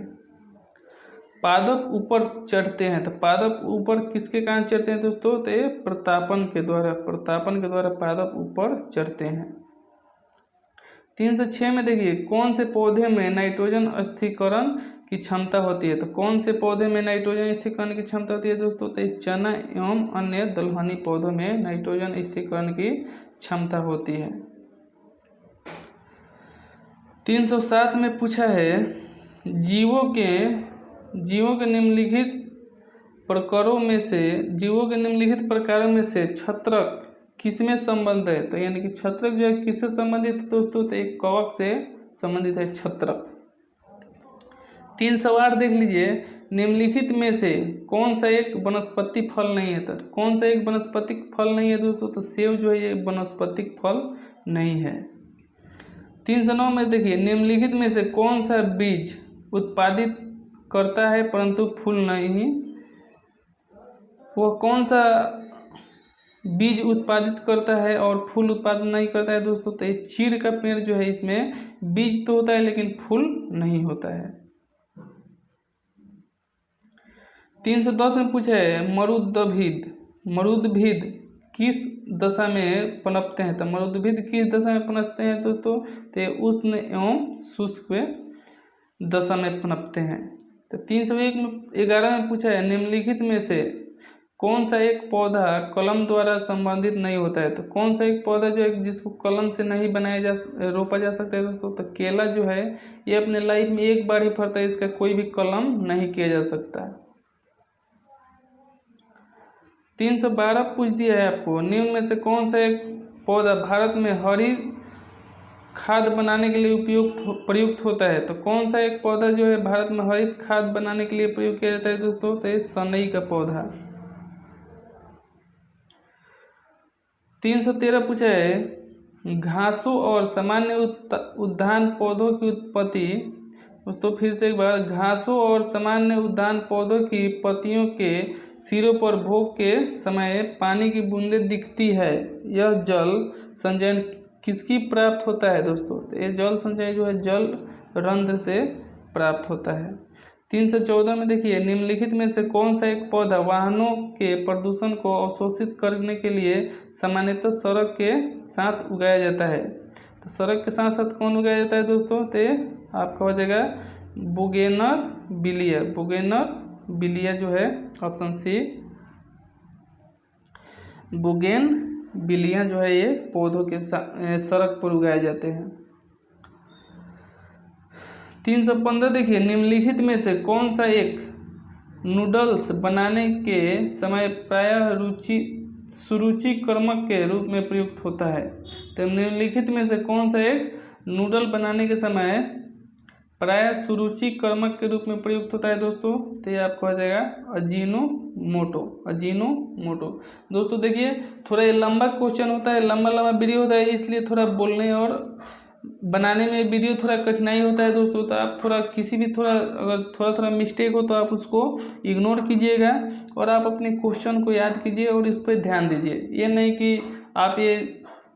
पादप ऊपर चढ़ते हैं। तो पादप ऊपर किसके कारण चढ़ते हैं दोस्तों? तो ये प्रतापन के द्वारा पादप ऊपर चढ़ते हैं। 306 में देखिए कौन से पौधे में नाइट्रोजन स्थिरीकरण की क्षमता होती है? तो कौन से पौधे में नाइट्रोजन स्थिरीकरण की क्षमता होती है दोस्तों? तो चना एवं अन्य दलहनी पौधों में नाइट्रोजन स्थिरीकरण की क्षमता होती है। 307 में पूछा है जीवों के निम्नलिखित प्रकारों में से छत्रक किसमें संबंध है? तो यानी कि छत्रक जो है किससे संबंधित है दोस्तों? तो एक कवक से संबंधित है छत्रक। 308 देख लीजिए निम्नलिखित में से कौन सा एक वनस्पतिक फल नहीं है? तो कौन सा एक वनस्पतिक फल नहीं है दोस्तों? तो सेब जो है ये वनस्पतिक फल नहीं है। 309 में देखिए निम्नलिखित में से कौन सा बीज उत्पादित करता है परंतु फूल नहीं? वह कौन सा बीज उत्पादित करता है और फूल उत्पादन नहीं करता है दोस्तों। तो ये चीड़ का पेड़ जो है इसमें बीज तो होता है लेकिन फूल नहीं होता है। 310 में पूछा है मरुद्भिद किस दशा में पनपते हैं। तो मरुद्भिद किस दशा में पनपते हैं दोस्तों। तो ये उष्ण एवं शुष्क दशा में पनपते हैं। तो 301 में 11 में पूछा है निम्नलिखित में से कौन सा एक पौधा कलम द्वारा संवर्धित नहीं होता है। तो कौन सा एक पौधा जो है जिसको कलम से नहीं रोपा जा सकता है दोस्तों। तो केला जो है ये अपने लाइफ में एक बार ही फलता है, इसका कोई भी कलम नहीं किया जा सकता। 312 पूछ दिया है आपको निम्न में से कौन सा एक पौधा भारत में हरित खाद बनाने के लिए प्रयुक्त होता है। तो कौन सा एक पौधा जो है भारत में हरित खाद बनाने के लिए प्रयोग किया जाता है दोस्तों। तो ये सनई का पौधा। 313 पूछा है घासों और सामान्य उद्यान पौधों की उत्पत्ति। दोस्तों फिर से एक बार, घासों और सामान्य उद्यान पौधों की पत्तियों के सिरों पर भोग के समय पानी की बूंदें दिखती है। यह जल संचयन किसकी प्राप्त होता है दोस्तों। तो ये जल संचय जो है जल रंध्र से प्राप्त होता है। 314 में देखिए निम्नलिखित में से कौन सा एक पौधा वाहनों के प्रदूषण को अवशोषित करने के लिए सामान्यतः सड़क के साथ उगाया जाता है। तो सड़क के साथ साथ कौन उगाया जाता है दोस्तों। तो आपका हो जाएगा बुगेनर बिलिया जो है ऑप्शन सी बुगेन बिलिया जो है ये पौधों के सड़क पर उगाए जाते हैं। 315 देखिए निम्नलिखित में से कौन सा एक नूडल्स बनाने के समय प्रायः सुरुचिकर्मक के रूप में प्रयुक्त होता है। तो निम्नलिखित में से कौन सा एक नूडल बनाने के समय प्रायः सुरुचिकर्मक के रूप में प्रयुक्त होता है दोस्तों। तो ये आपको आ जाएगा अजीनोमोटो। दोस्तों देखिए थोड़ा ये लंबा क्वेश्चन होता है, लंबा वीडियो होता है, इसलिए थोड़ा बोलने और बनाने में वीडियो थोड़ा कठिनाई होता है दोस्तों। तो आप थोड़ा किसी भी अगर थोड़ा मिस्टेक हो तो आप उसको इग्नोर कीजिएगा और आप अपने क्वेश्चन को याद कीजिए और इस पर ध्यान दीजिए। ये नहीं कि आप ये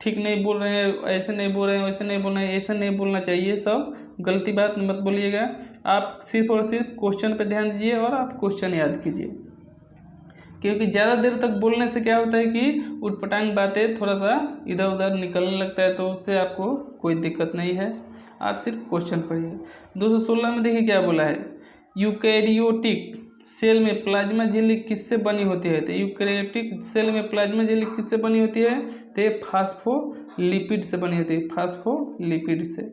ठीक नहीं बोल रहे हैं, ऐसे नहीं बोल रहे हैं, वैसे नहीं बोल रहे हैं, ऐसे नहीं बोलना चाहिए, सब गलती बात मत बोलिएगा। आप सिर्फ और सिर्फ क्वेश्चन पे ध्यान दीजिए और आप क्वेश्चन याद कीजिए, क्योंकि ज़्यादा देर तक बोलने से क्या होता है कि उटपटांग बातें थोड़ा सा इधर उधर निकलने लगता है, तो उससे आपको कोई दिक्कत नहीं है, आप सिर्फ क्वेश्चन पढ़िए। 216 में देखिए क्या बोला है, यूकैरियोटिक सेल में प्लाज्मा झिल्ली किससे बनी होती है। तो यूकैरियोटिक सेल में प्लाज्मा झिल्ली किससे बनी होती है। तो ये फास्फोलिपिड से बनी होती है, फास्फोलिपिड से।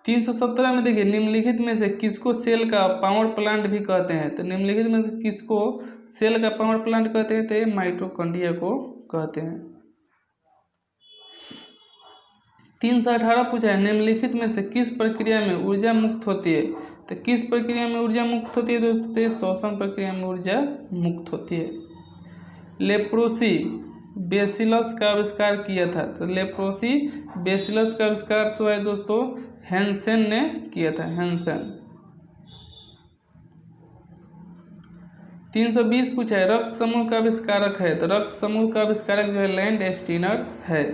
317 में देखिए निम्नलिखित में से किसको सेल का पावर प्लांट भी कहते हैं। तो निम्नलिखित में से किसको सेल का पावर प्लांट कहते हैं। तो माइटोकॉन्ड्रिया को कहते हैं। 318 पूछा है निम्नलिखित में से किस प्रक्रिया में ऊर्जा मुक्त होती है। तो किस प्रक्रिया में ऊर्जा मुक्त होती है दोस्तों। श्वसन प्रक्रिया में ऊर्जा मुक्त होती है। लेप्रोसी बेसिलस का आविष्कार किया था। तो लेप्रोसी बेसिलस का आविष्कार हुआ है दोस्तों हैंसेन ने किया था, हैंसेन। 320 पूछा है रक्त समूह का आविष्कारक है। तो रक्त समूह का आविष्कारक जो है लैंड स्टीनर है।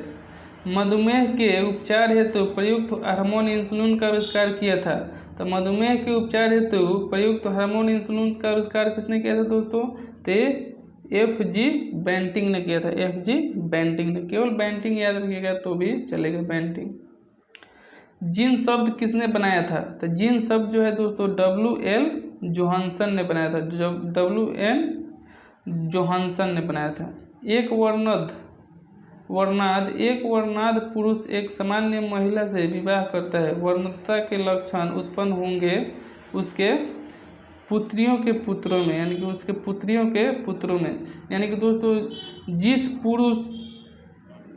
मधुमेह के उपचार हेतु प्रयुक्त हार्मोन इंसुलिन का आविष्कार किया था। तो मधुमेह के उपचार हेतु प्रयुक्त हार्मोन इंसुलिन का आविष्कार किसने किया था दोस्तों। तो FG बेंटिंग ने किया था, FG बेंटिंग ने। केवल बेंटिंग याद रखिएगा तो भी चलेगा, बेंटिंग। जीन शब्द किसने बनाया था। तो जीन शब्द जो है दोस्तों WL जोहानसन ने बनाया था, WN जोहानसन ने बनाया था। एक वर्णाध पुरुष एक सामान्य महिला से विवाह करता है। वर्णता के लक्षण उत्पन्न होंगे उसके पुत्रियों के पुत्रों में, यानी कि उसके पुत्रियों के पुत्रों में। यानी कि दोस्तों जिस पुरुष,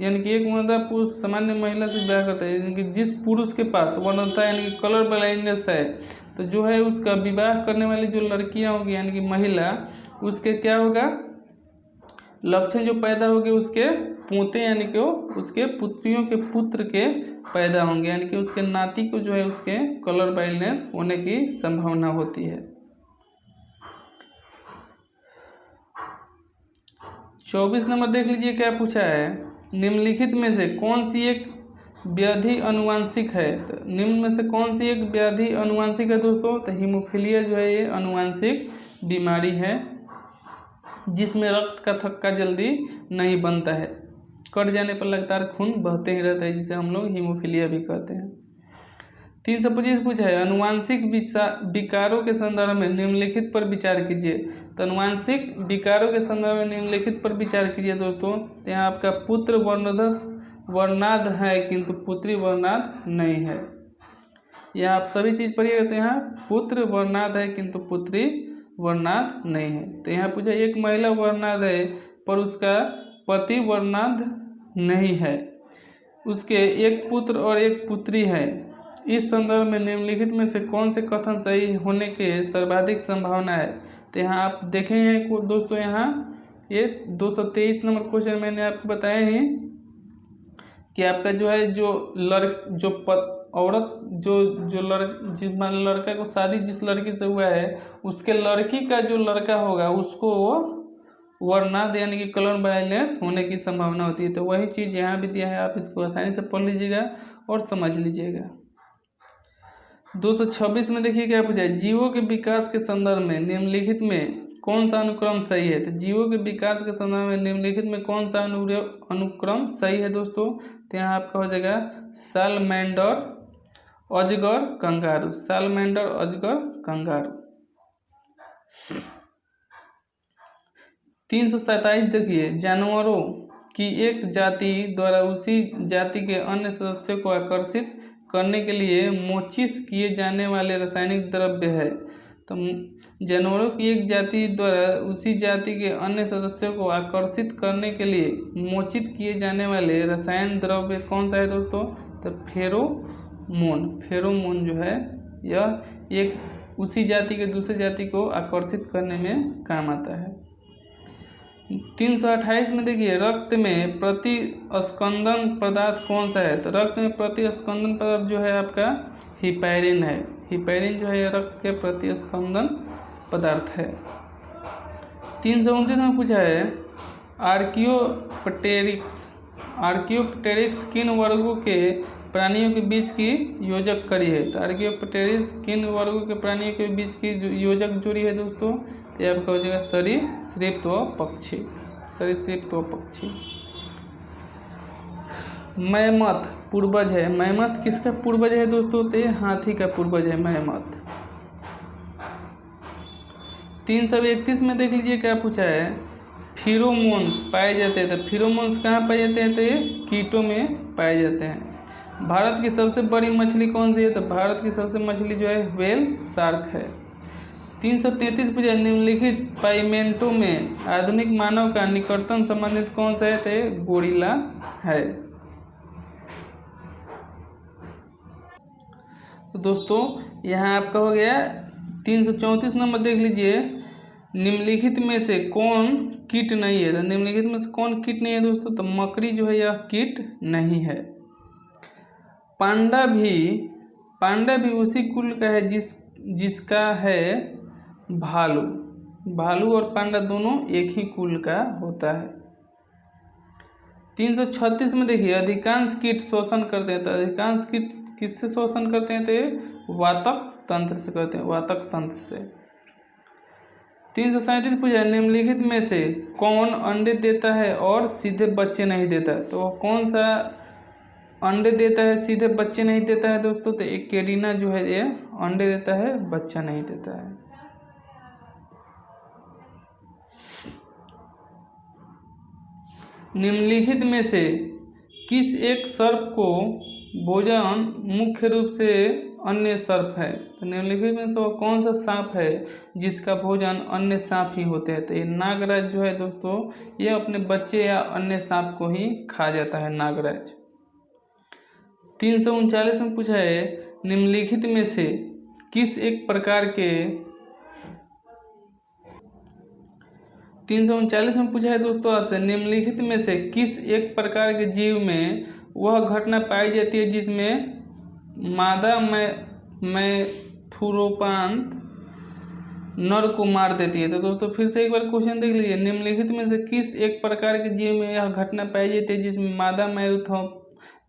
यानी कि एक वर्णता पुरुष सामान्य महिला से विवाह करता है, यानी कि जिस पुरुष के पास वर्णता यानी कि कलर ब्लाइंडनेस है, तो जो है उसका विवाह करने वाली जो लड़कियां होगी यानी कि महिला, उसके क्या होगा लक्षण जो पैदा होगी उसके पोते यानी कि उसके पुत्रियों के पुत्र के पैदा होंगे, यानी कि उसके नाती को जो है उसके कलर ब्लाइंडनेस होने की संभावना होती है। 24 नंबर देख लीजिए क्या पूछा है, निम्नलिखित में से कौन सी एक व्याधि अनुवांशिक है। तो निम्न में से कौन सी एक व्याधि अनुवांशिक है दोस्तों, तो हीमोफीलिया जो है ये अनुवांशिक बीमारी है जिसमें रक्त का थक्का जल्दी नहीं बनता है, कट जाने पर लगातार खून बहते ही रहता है, जिसे हम लोग हीमोफीलिया भी कहते हैं। 325 पूछा है, अनुवांशिक विकारों के संदर्भ में निम्नलिखित पर विचार कीजिए। तो अनुवांशिक विकारों के संदर्भ में निम्नलिखित पर विचार कीजिए दोस्तों। तो यहाँ आपका पुत्र वर्णाद है किंतु पुत्री वर्णाद नहीं है। यह आप सभी चीज़ पढ़िएगा। तो यहाँ पुत्र वर्णाद है किंतु पुत्री वर्णाद नहीं है। तो यहाँ पूछा एक महिला वर्णाद है पर उसका पति वर्णाद नहीं है, उसके एक पुत्र और एक पुत्री है। इस संदर्भ में निम्नलिखित में से कौन से कथन सही होने के सर्वाधिक संभावना है। तो यहाँ आप देखेंगे दोस्तों, यहाँ ये 223 नंबर क्वेश्चन मैंने आपको बताया ही कि आपका जो है औरत जिस लड़का को शादी जिस लड़की से हुआ है उसके लड़की का जो लड़का होगा उसको वर्णाद यानी कि कलर ब्लाइंडनेस होने की संभावना होती है। तो वही चीज़ यहाँ भी दिया है, आप इसको आसानी से पढ़ लीजिएगा और समझ लीजिएगा। 226 में देखिए क्या पूछा है, जीवों के विकास के संदर्भ में निम्नलिखित में कौन सा अनुक्रम सही है। तो जीवों के विकास के संदर्भ में निम्नलिखित में कौन सा अनुक्रम सही है दोस्तों। तो यहाँ आपका हो जाएगा सालमैंडर अजगर कंगारू, सालमैंडर अजगर कंगारू। 327 देखिए, जानवरों की एक जाति द्वारा उसी जाति के अन्य सदस्यों को आकर्षित करने के लिए मोचिस किए जाने वाले रासायनिक द्रव्य है। तो जानवरों की एक जाति द्वारा उसी जाति के अन्य सदस्यों को आकर्षित करने के लिए मोचित किए जाने वाले रसायन द्रव्य कौन सा है दोस्तों। तो फेरोमोन जो है यह एक उसी जाति के दूसरी जाति को आकर्षित करने में काम आता है। 328 में देखिए, रक्त में प्रतिस्पंदन पदार्थ कौन सा है। तो रक्त में प्रतिस्पंदन पदार्थ जो है आपका हिपैरिन है। हिपैरिन जो है रक्त के प्रतिस्पंदन पदार्थ है। 329 में पूछा है, आर्कियोप्टेरिक्स किन वर्गों के प्राणियों के बीच की योजक कड़ी है। तो आर्कियोप्टेरिक्स किन वर्गों के प्राणियों के बीच की योजक जोड़ी है दोस्तों। तो यह आपका हो जाएगा सरीसृप व पक्षी। मैमथ पूर्वज है। मैमथ किसका पूर्वज है दोस्तों। तो हाथी का पूर्वज है मैमथ। 331 में देख लीजिए क्या पूछा है, फिरोमोन्स पाए जाते हैं। तो फिरोमोन्स कहाँ पाए जाते हैं। तो ये कीटों में पाए जाते हैं। भारत की सबसे बड़ी मछली कौन सी है। तो भारत की सबसे मछली जो है व्हेल शार्क है। 333 पूछा, निम्नलिखित प्राइमेटों में आधुनिक मानव का निकटतम संबंधित कौन सा है। तो गोरिल्ला है। तो दोस्तों यहाँ आपका हो गया 334 नंबर देख लीजिए, निम्नलिखित में से कौन कीट नहीं है। तो निम्नलिखित में से कौन कीट नहीं है दोस्तों। तो मकड़ी जो है यह कीट नहीं है। पांडा भी उसी कुल का है जिसका है भालू और पांडा दोनों एक ही कुल का होता है। 336 में देखिए, अधिकांश कीट शोषण करते हैं। तो अधिकांश कीट किससे शोषण करते हैं। तो वातक तंत्र से करते हैं, वातक तंत्र से। 337 पूछा, निम्नलिखित में से कौन अंडे देता है और सीधे बच्चे नहीं देता। तो कौन सा अंडे देता है सीधे बच्चे नहीं देता है दोस्तों। तो एक केडिना जो है ये अंडे देता है, बच्चा नहीं देता है। निम्नलिखित में से किस एक सर्प को भोजन मुख्य रूप से अन्य सर्प है। तो निम्नलिखित में से वो कौन सा सांप है जिसका भोजन अन्य सांप ही होते हैं। तो ये नागराज जो है दोस्तों, ये अपने बच्चे या अन्य सांप को ही खा जाता है नागराज। 339 में पूछा है, निम्नलिखित में से किस एक प्रकार के 339 में पूछा है दोस्तों आपसे, निम्नलिखित में से किस एक प्रकार के जीव में वह घटना पाई जाती है जिसमें मादा मैथुरोपांत नर को मार देती है। तो दोस्तों फिर से एक बार क्वेश्चन देख लीजिए, निम्नलिखित में से किस एक प्रकार के जीव में यह घटना पाई जाती है जिसमें मादा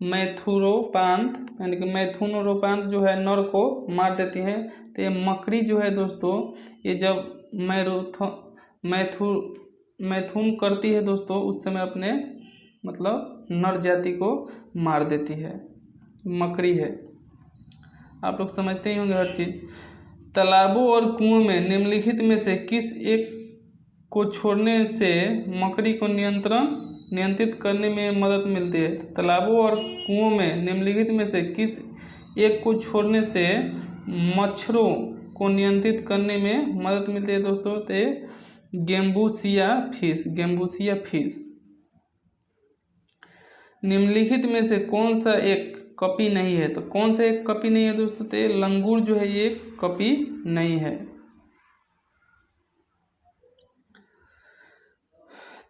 मैथुरोपांत यानी कि मैथुनोरोपांत जो है नर को मार देती है। तो ये मकड़ी जो है दोस्तों, ये जब मैथुन करती है दोस्तों, उस समय अपने मतलब नर जाति को मार देती है, मकड़ी है। आप लोग समझते ही होंगे हर चीज़। तालाबों और कुओं में निम्नलिखित में से किस एक को छोड़ने से मकड़ी को नियंत्रित करने में मदद मिलती है। तालाबों और कुओं में निम्नलिखित में से किस एक को छोड़ने से मच्छरों को नियंत्रित करने में मदद मिलती है दोस्तों। तो गेम्बूसिया फिश। निम्नलिखित में से कौन सा एक कपी नहीं है। तो कौन सा एक कपी नहीं है दोस्तों। तो लंगूर जो है ये कपी नहीं है।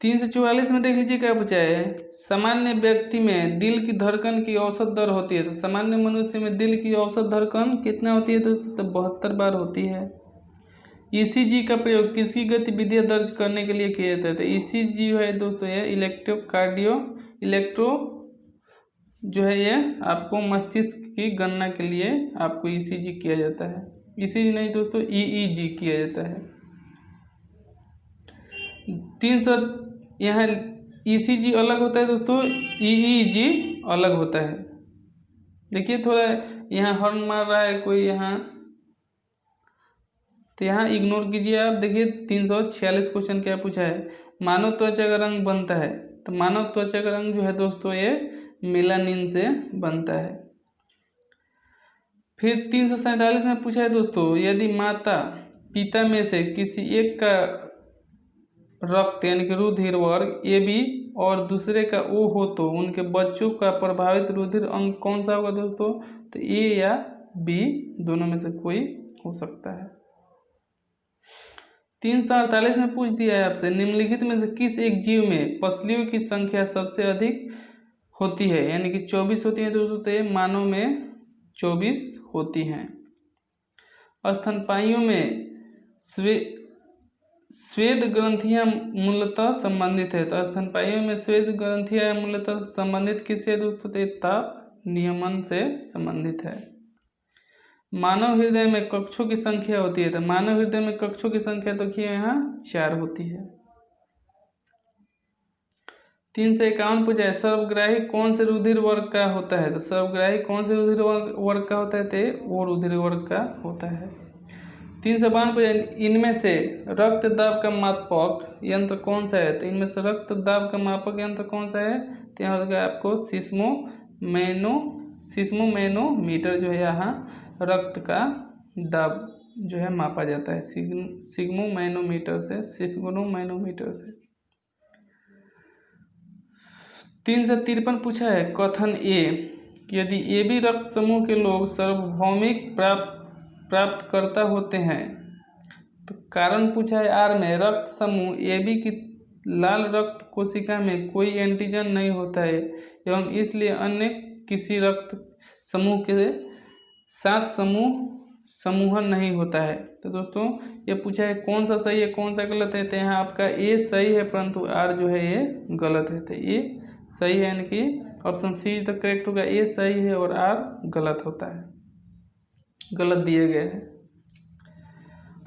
344 में देख लीजिए क्या पूछा है। सामान्य व्यक्ति में दिल की धड़कन की औसत दर होती है। तो सामान्य मनुष्य में दिल की औसत धड़कन कितना होती है दोस्तों। तो 72 बार होती है। ईसीजी का प्रयोग किसकी गतिविधियां दर्ज करने के लिए किया जाता है। तो ईसीजी जो है दोस्तों ये इलेक्ट्रो जो है ये आपको मस्तिष्क की गणना के लिए आपको ईसीजी किया जाता है। ईसीजी नहीं दोस्तों, ईईजी किया जाता है। 300 यहाँ ईसीजी अलग होता है दोस्तों, ईईजी अलग होता है। देखिए थोड़ा यहाँ हॉर्न मार रहा है कोई यहाँ, तो यहाँ इग्नोर कीजिए आप। देखिए 346 क्वेश्चन क्या पूछा है। मानव त्वचा का रंग बनता है। तो मानव त्वचा का रंग जो है दोस्तों ये मेलानिन से बनता है। फिर 347 में पूछा है दोस्तों, यदि माता पिता में से किसी एक का रक्त यानी कि रुधिर वर्ग AB और दूसरे का O हो तो उनके बच्चों का प्रभावित रुधिर अंग कौन सा होगा दोस्तों। तो A या B दोनों में से कोई हो सकता है। 348 में पूछ दिया है आपसे, निम्नलिखित में से किस एक जीव में पसलियों की संख्या सबसे अधिक होती है। यानी कि 24 होती है दोस्तों। तो मानव में 24 होती हैं। स्तनपायियों में श्वेत ग्रंथियां मूलतः संबंधित है। तो स्तनपायियों में श्वेत ग्रंथियां मूलतः संबंधित किससे दोस्तों। तो ताप नियमन से संबंधित है। मानव हृदय में कक्षों की संख्या होती है। तो मानव हृदय में कक्षों की संख्या देखिए यहाँ 4 होती है। 351 पूछा है, सर्वग्राही कौन से रुधिर वर्ग का होता है। तो सर्वग्राही कौन से रुधिर वर्ग का होता है। तो वो रुधिर वर्ग का होता है। 352 पूछा है, इनमें से रक्त दाब का मापक यंत्र कौन सा है। तो इनमें से रक्त दाब का मापक यंत्र कौन सा है। तो यहाँ होगा आपको सिस्मोमेनोमीटर जो है यहाँ रक्त का दाब जो है मापा जाता है सिग्मोमैनोमीटर से। 353 पूछा है, कथन ए, यदि AB रक्त समूह के लोग सार्वभौमिक प्राप्तकर्ता होते हैं। तो कारण पूछा है आर में, रक्त समूह AB की लाल रक्त कोशिका में कोई एंटीजन नहीं होता है एवं इसलिए अन्य किसी रक्त समूह के साथ समूहन नहीं होता है। तो दोस्तों ये पूछा है कौन सा सही है कौन सा गलत है। तो यहाँ आपका ए सही है परंतु आर जो है ये गलत है। तो ए सही है यानी कि ऑप्शन सी तो करेक्ट होगा, ए सही है और आर गलत होता है, गलत दिए गए हैं।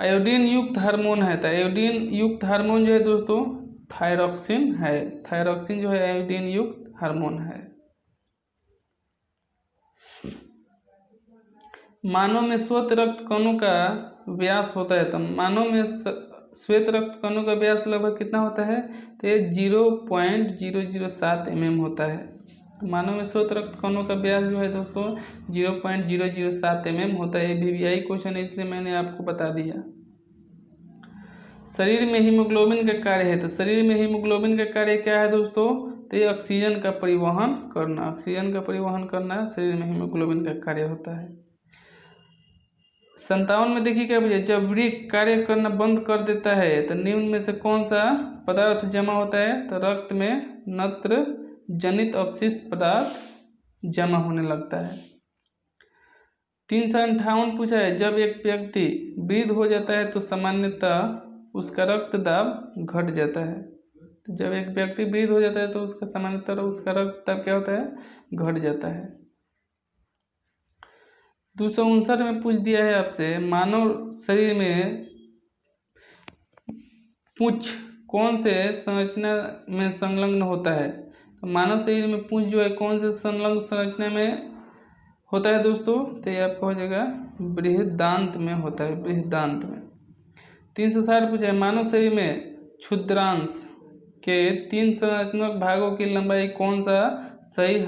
आयोडीन युक्त हार्मोन है। तो आयोडीन युक्त हार्मोन जो है दोस्तों थायरॉक्सिन है। थायरॉक्सिन जो है आयोडीन युक्त हार्मोन है। मानव में श्वेत रक्त कणों का व्यास होता है। तो मानव में श्वेत रक्त कणों का व्यास लगभग कितना होता है। तो ये 0.007 mm होता है। तो मानव में श्वेत रक्त कणों का व्यास जो है दोस्तों 0.007 mm होता है। ये VVI क्वेश्चन है इसलिए मैंने आपको बता दिया। शरीर में हीमोग्लोबिन का कार्य है। तो शरीर में हीमोग्लोबिन का कार्य क्या है दोस्तों। तो ये ऑक्सीजन का परिवहन करना शरीर में हीमोग्लोबिन का कार्य होता है। 57 में देखिए क्या पूछा, जब वृक्क कार्य करना बंद कर देता है तो निम्न में से कौन सा पदार्थ जमा होता है। तो रक्त में नत्र जनित अपशिष्ट पदार्थ जमा होने लगता है। 358 पूछा है, जब एक व्यक्ति वृद्ध हो जाता है तो सामान्यतः उसका रक्तदाब घट जाता है। तो जब एक व्यक्ति वृद्ध हो जाता है तो उसका सामान्यतः उसका रक्तदाब क्या होता है, घट जाता है। 259 में पूछ दिया है आपसे, मानव शरीर में पूंछ कौन से संरचना में संलग्न होता है। तो मानव शरीर में पूंछ जो है कौन से संलग्न संरचना में होता है दोस्तों, तो ये आपका हो जाएगा बृहदांत में होता है, बृहदांत में। 360 पूछा है, मानव शरीर में क्षुद्रांश के 3 संरचनात्मक भागों की लंबाई कौन सा सही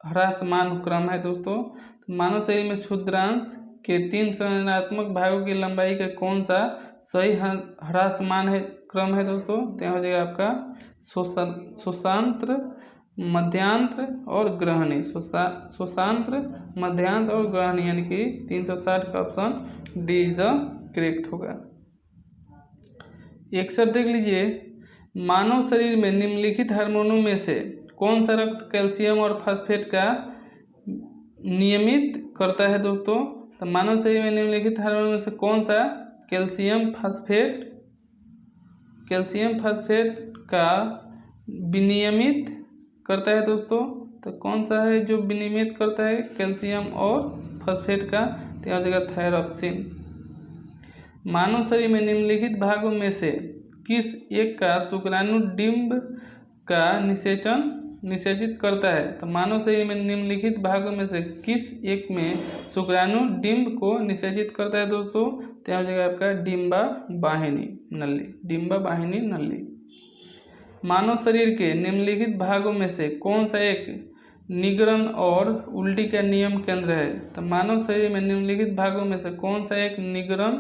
ह्रासमान क्रम है दोस्तों। तो मानव शरीर में क्षुद्रांश के 3 संरचनात्मक भागों की लंबाई का कौन सा सही ह्रासमान है क्रम है दोस्तों, तो हो जाएगा आपका शोषांत्र, मध्यांत्र और ग्रहणी। शोषांत्र, मध्यांत्र और ग्रहणी, यानी कि 360 का option D is the correct होगा। 61 देख लीजिए, मानव शरीर में निम्नलिखित हार्मोनों में से कौन सा रक्त कैल्शियम और फास्फेट का नियमित करता है दोस्तों। तो मानव शरीर में निम्नलिखित हार्मोन में से कौन सा कैल्शियम फास्फेट का विनियमित करता है दोस्तों। तो कौन सा है जो विनियमित करता है कैल्शियम और फास्फेट का, तो हो जाएगा थायरॉक्सिन। मानव शरीर में निम्नलिखित भागों में से किस एक का शुक्राणु डिंब का निषेचित करता है। तो मानव शरीर में निम्नलिखित भागों में से किस एक में शुक्राणु डिंब को निषेचित करता है दोस्तों, तो हो जाएगा आपका डिंबा वाहिनी नली। मानव शरीर के निम्नलिखित भागों में से कौन सा एक निगरण और उल्टी का नियम केंद्र है। तो मानव शरीर में निम्नलिखित भागों में से कौन सा एक निगरण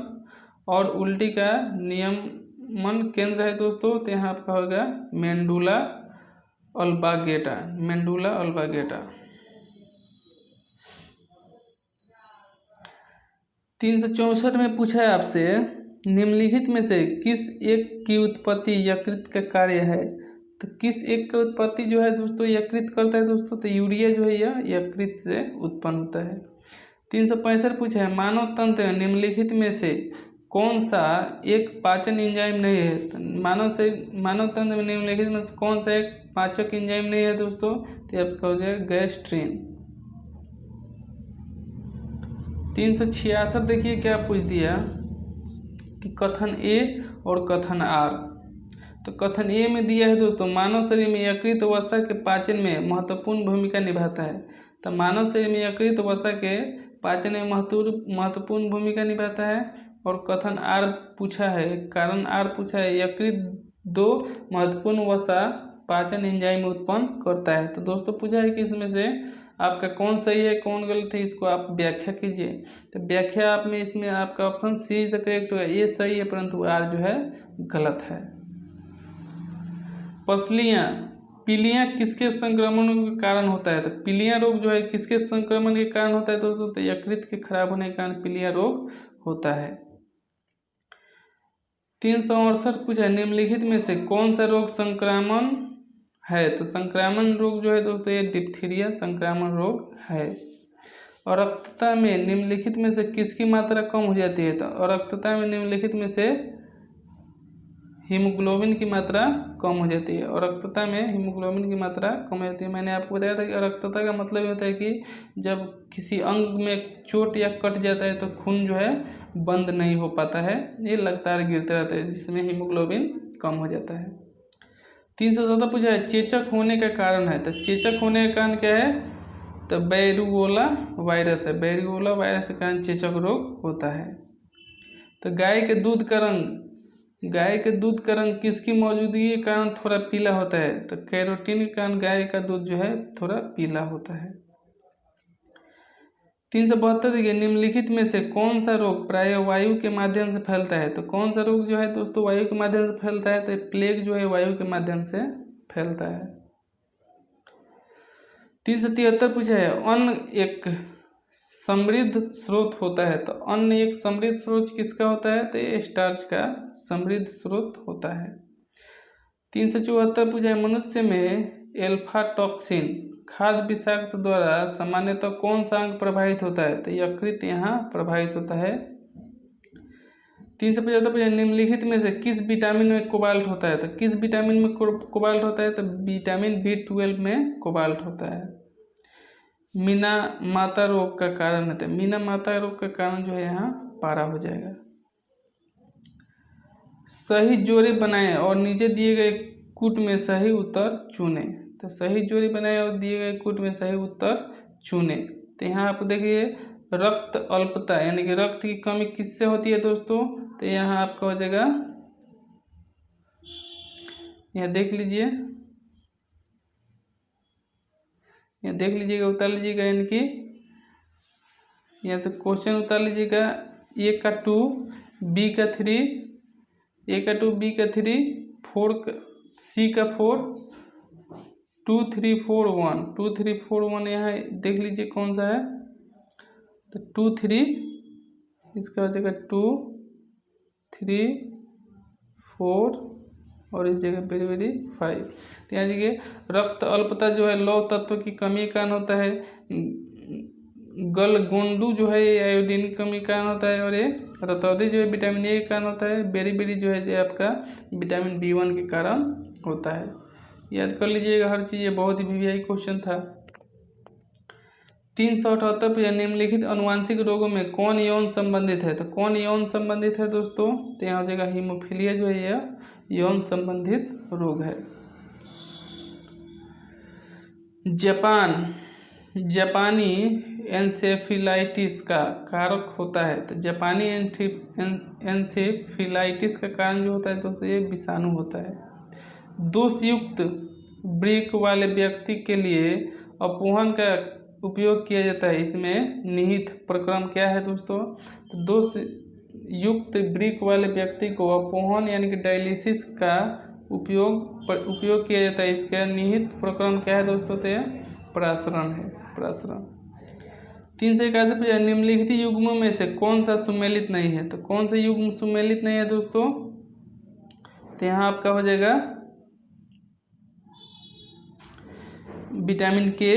और उल्टी का नियमन केंद्र है दोस्तों, तो यहाँ आपका होगा मेंडुला ऑब्लांगेटा। 364 में पूछा है आपसे, निम्नलिखित में से किस एक की उत्पत्ति यकृत का कार्य है। तो किस एक की उत्पत्ति जो है दोस्तों यकृत करता है दोस्तों, तो यूरिया जो है यह यकृत से उत्पन्न होता है। 365 पूछा है, मानव तंत्र में निम्नलिखित में से कौन सा एक पाचन एंजाइम नहीं है। तो मानव तंत्र में निम्नलिखित में से कौन सा एक पाचक एंजाइम नहीं है दोस्तों, तो आपका हो जाएगा गैस्ट्रिन। 366 देखिए क्या पूछ दिया कि कथन ए और कथन आर। तो कथन ए में दिया है दोस्तों, मानव शरीर में यकृत वसा के पाचन में महत्वपूर्ण भूमिका निभाता है। तो मानव शरीर में यकृत वसा के पाचन में महत्वपूर्ण भूमिका निभाता है। और कथन आर पूछा है, कारण आर पूछा है, यकृत 2 महत्वपूर्ण वसा पाचन एंजाइम उत्पन्न करता है। तो दोस्तों पूछा है कि इसमें से आपका कौन सही है कौन गलत है, इसको आप व्याख्या कीजिए। तो व्याख्या आप में इसमें आपका option C is the correct होगा, ये सही है परंतु आर जो है गलत है। पीलियाँ किसके संक्रमण के कारण होता है। तो पीलिया रोग जो है किसके संक्रमण के कारण होता है दोस्तों, तो यकृत के खराब होने के कारण पीलिया रोग होता है। 368 पूछा है, निम्नलिखित में से कौन सा रोग संक्रामण है। तो संक्रामण रोग जो है दोस्तों ये डिप्थीरिया संक्रामण रोग है। और रक्तता में निम्नलिखित में से किसकी मात्रा कम हो जाती है। तो और रक्तता में निम्नलिखित में से हीमोग्लोबिन की मात्रा कम हो जाती है। और रक्तता में हीमोग्लोबिन की मात्रा कम हो जाती है। मैंने आपको बताया था कि रक्तता का मतलब ये होता है कि जब किसी अंग में चोट या कट जाता है तो खून जो है बंद नहीं हो पाता है, ये लगातार गिरता रहता है, जिसमें हीमोग्लोबिन कम हो जाता है। 317 पूछा है, चेचक होने का कारण है। तो चेचक होने का कारण क्या है, तो बैरुओला वायरस है। बैरुओला वायरस के कारण चेचक रोग होता है। तो गाय के दूध का रंग किसकी मौजूदगी के कारण थोड़ा पीला होता है। तो कैरोटीन के कारण गाय का दूध जो है थोड़ा पीला होता है। 372 देखिए, निम्नलिखित में से कौन सा रोग प्रायः वायु के माध्यम से फैलता है। तो कौन सा रोग जो है दोस्तों वायु के माध्यम से फैलता है, तो प्लेग जो है वायु के माध्यम से फैलता है। 373 पूछा है, अन्न एक समृद्ध स्रोत होता है। तो अन्न एक समृद्ध स्रोत किसका होता है, तो ये स्टार्च का समृद्ध स्रोत होता है। 374 पूछा है, मनुष्य में एल्फा टॉक्सिन खाद्य विषाक्त द्वारा सामान्यतः कौन सा अंग प्रभावित होता है? तो यकृत यहाँ प्रभावित होता है। 375 पूछा निम्नलिखित में से किस विटामिन में कोबाल्ट होता है? तो किस विटामिन में कोबाल्ट होता है? तो विटामिन B12 में कोबाल्ट होता है। मीना माता रोग का कारण है, तो मीना माता रोग का कारण जो है यहाँ पारा हो जाएगा। सही जोड़े बनाएं और नीचे दिए गए कूट में सही उत्तर चुने। तो सही जोड़ी बनाएं और दिए गए कूट में सही उत्तर चुने। तो यहाँ आप देखिए रक्त अल्पता यानी कि रक्त की कमी किससे होती है दोस्तों? तो यहाँ आपका हो जाएगा, यहाँ देख लीजिए, यहाँ देख लीजिएगा, उतार लीजिएगा, यानी कि यहाँ से क्वेश्चन उतार लीजिएगा। A का 2, B का 3, A का 2, B का 3, 4 C का 4, 2 3 4 1, 2 3 4 1 यहाँ देख लीजिए कौन सा है। तो 2 3 इसका हो जाएगा 2 3 4 और इस जगह वेरी 5। तो यहाँ देखिए रक्त अल्पता जो है लौह तत्व की कमी के कारण होता है। गलगोंडू जो है ये आयोडीन की कमी के कारण होता है। और ये रतौंधी जो है विटामिन ए के कारण होता है। बेरी जो है आपका विटामिन B1 के कारण होता है। याद कर लीजिएगा हर चीज़, ये बहुत ही VVI क्वेश्चन था। 378 पर निम्नलिखित अनुवांशिक रोगों में कौन यौन संबंधित है? तो कौन यौन संबंधित है दोस्तों? तो यहाँ हो जाएगा हीमोफीलिया जो है यह यौन संबंधित रोग है। जापानी एन्सेफेलाइटिस का कारक होता है। तो जापानी एन्सेफेलाइटिस का कारण जो होता है दोस्तों ये विषाणु होता है। दोषयुक्त वृक्क वाले व्यक्ति के लिए अपवहन का उपयोग किया जाता है। इसमें निहित प्रक्रम क्या है दोस्तों? तो दोषयुक्त वृक्क वाले व्यक्ति को अपवहन यानी कि डायलिसिस का उपयोग किया जाता है। इसका निहित प्रक्रम क्या है दोस्तों? तो प्रासरण है, प्रासरण। 381 पर निम्नलिखित युग्मों में से कौन सा सुमेलित नहीं है? तो कौन सा युग्म सुमेलित नहीं है दोस्तों? तो यहाँ आपका हो जाएगा विटामिन के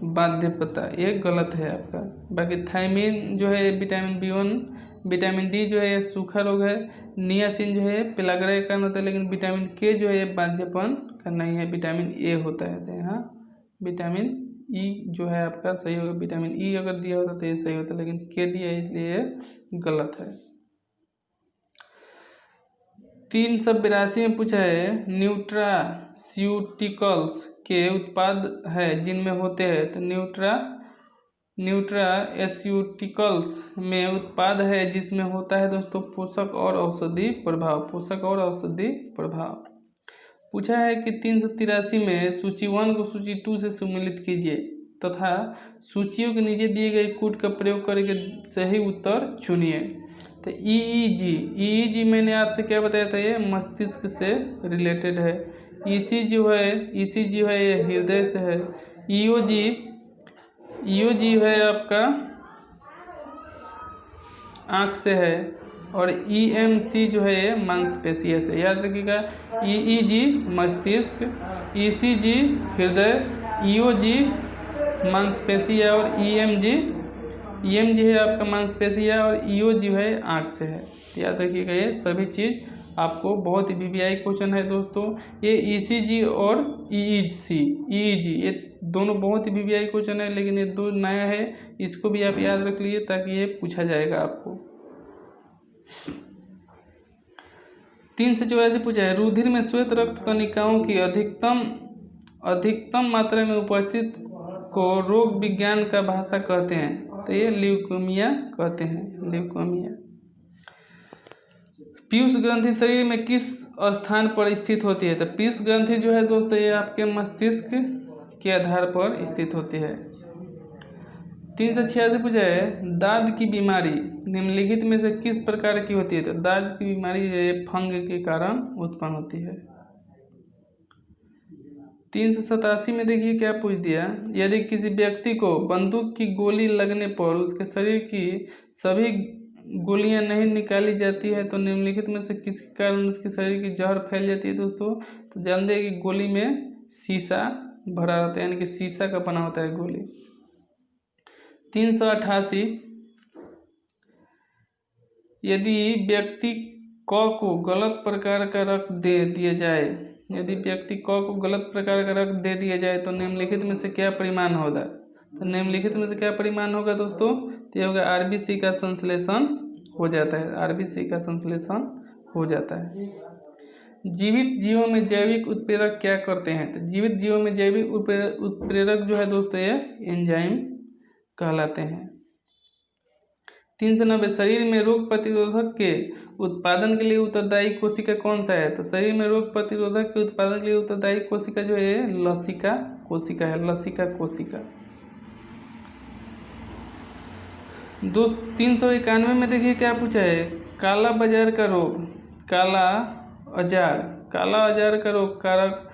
बाध्यपता, ये गलत है आपका। बाकी थायमिन जो है विटामिन B1, विटामिन D जो है ये सूखा रोग है। नियासिन जो है पेलाग्रा का कारण होता है, लेकिन विटामिन के जो है ये बाध्यपन का नहीं है, विटामिन A होता है। तो यहाँ विटामिन E जो है आपका सही होगा। विटामिन E अगर दिया होता तो ये सही होता, लेकिन के दिया है इसलिए ये गलत है। 382 में पूछा है न्यूट्रास्यूटिकल्स के उत्पाद है जिनमें होते हैं। तो न्यूट्रास्यूटिकल्स में उत्पाद है जिसमें होता है दोस्तों पोषक और औषधि प्रभाव, पोषक और औषधि प्रभाव। पूछा है कि 383 में सूची 1 को सूची 2 से सम्मिलित कीजिए तथा सूचियों के नीचे दिए गए कूट का प्रयोग करके सही उत्तर चुनिए। तो EEG मैंने आपसे क्या बताया था? ये मस्तिष्क से रिलेटेड है। ECG जो है ये हृदय से है। EOG है आपका आँख से है। और EMC जो है ये मांसपेशियों से। याद रखिएगा EEG मस्तिष्क, ECG हृदय, EOG मांसपेशिया और EMG है आपका मांसपेशिया और EOG है आँख से है। याद रखिएगा ये सभी चीज़ आपको बहुत ही VVI क्वेश्चन है दोस्तों। ये ECG और EEG ये दोनों बहुत ही VVI क्वेश्चन है, लेकिन ये दो नया है, इसको भी आप याद रख लीजिए ताकि ये पूछा जाएगा आपको। 384 पूछा है रुधिर में श्वेत रक्त कणिकाओं की अधिकतम मात्रा में उपस्थित को रोग विज्ञान का भाषा कहते हैं। तो ये ल्यूकेमिया कहते हैं, ल्यूकेमिया। पीयूष ग्रंथि शरीर में किस स्थान पर स्थित होती है? तो पीयूष ग्रंथि जो है दोस्तों ये आपके मस्तिष्क के आधार पर स्थित होती है। 386 पूछा है दाद की बीमारी निम्नलिखित में से किस प्रकार की होती है? तो दाद की बीमारी जो है फंग के कारण उत्पन्न होती है। 387 में देखिए क्या पूछ दिया, यदि किसी व्यक्ति को बंदूक की गोली लगने पर उसके शरीर की सभी गोलियां नहीं निकाली जाती है तो निम्नलिखित में से किस कारण उसके शरीर की जहर फैल जाती है दोस्तों? तो जान दें कि गोली में शीशा भरा रहता है, यानी कि शीशा का बना होता है गोली। 388, यदि व्यक्ति क को गलत प्रकार का रख दे दिया जाए, यदि व्यक्ति क को गलत प्रकार का रख दे दिया जाए तो निम्नलिखित में से क्या परिमाण होगा? तो निम्नलिखित में से क्या परिमाण होगा दोस्तों? तो ये होगा आरबीसी का संश्लेषण हो जाता है, आरबीसी का संश्लेषण हो जाता है। जीवित जीवों में जैविक उत्प्रेरक क्या करते हैं? तो जीवित जीवों में जैविक उत्प्रेरक जो है दोस्तों ये एंजाइम कहलाते हैं। 390, शरीर में रोग प्रतिरोधक के उत्पादन के लिए उत्तरदायी कोशिका कौन सा है? तो शरीर में रोग प्रतिरोधक के उत्पादन के लिए उत्तरदायी कोशिका जो है लसिका कोशिका है, लसिका कोशिका। 391 में देखिए क्या पूछा है, काला बाजार का रोग, काला अजार का रोग कारक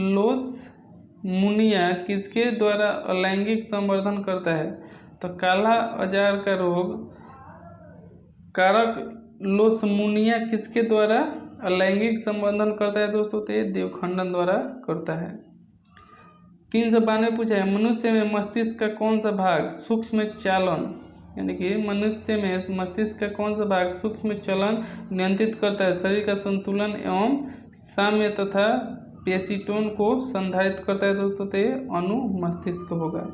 लोसमुनिया किसके द्वारा अलैंगिक संवर्धन करता है? तो काला अजार का रोग कारक लोसमुनिया किसके द्वारा अलैंगिक संवर्धन करता है दोस्तों? तो ये देवखंडन द्वारा करता है। 392 पूछा है, मनुष्य में मस्तिष्क का कौन सा भाग सूक्ष्म चालन, यानी कि मनुष्य में मस्तिष्क का कौन सा भाग सूक्ष्म चलन नियंत्रित करता है, शरीर का संतुलन एवं साम्य तथा पेशिटोन को संधारित करता है दोस्तों? तो ये अनुमस्तिष्क होगा।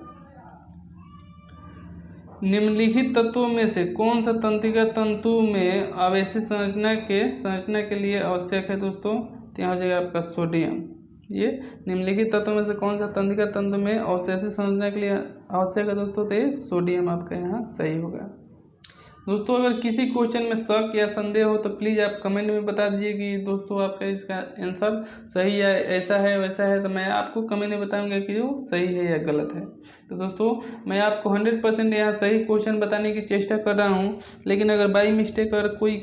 निम्नलिखित तत्वों में से कौन सा तंत्रिका तंतु में आवेशित संरचना के लिए आवश्यक है दोस्तों? तो यहाँ हो जाएगा आपका सोडियम। ये निम्नलिखित तत्वों में से कौन सा तंत्रिका तंतु में अवशेषित संरचना के लिए आवश्यक है दोस्तों? तो ये सोडियम आपका यहाँ सही होगा। दोस्तों अगर किसी क्वेश्चन में शक या संदेह हो तो प्लीज़ आप कमेंट में बता दीजिए कि दोस्तों आपका इसका आंसर सही है, ऐसा है वैसा है, तो मैं आपको कमेंट में बताऊंगा कि वो सही है या गलत है। तो दोस्तों मैं आपको 100% यहाँ सही क्वेश्चन बताने की चेष्टा कर रहा हूँ, लेकिन अगर बाई मिस्टेक अगर कोई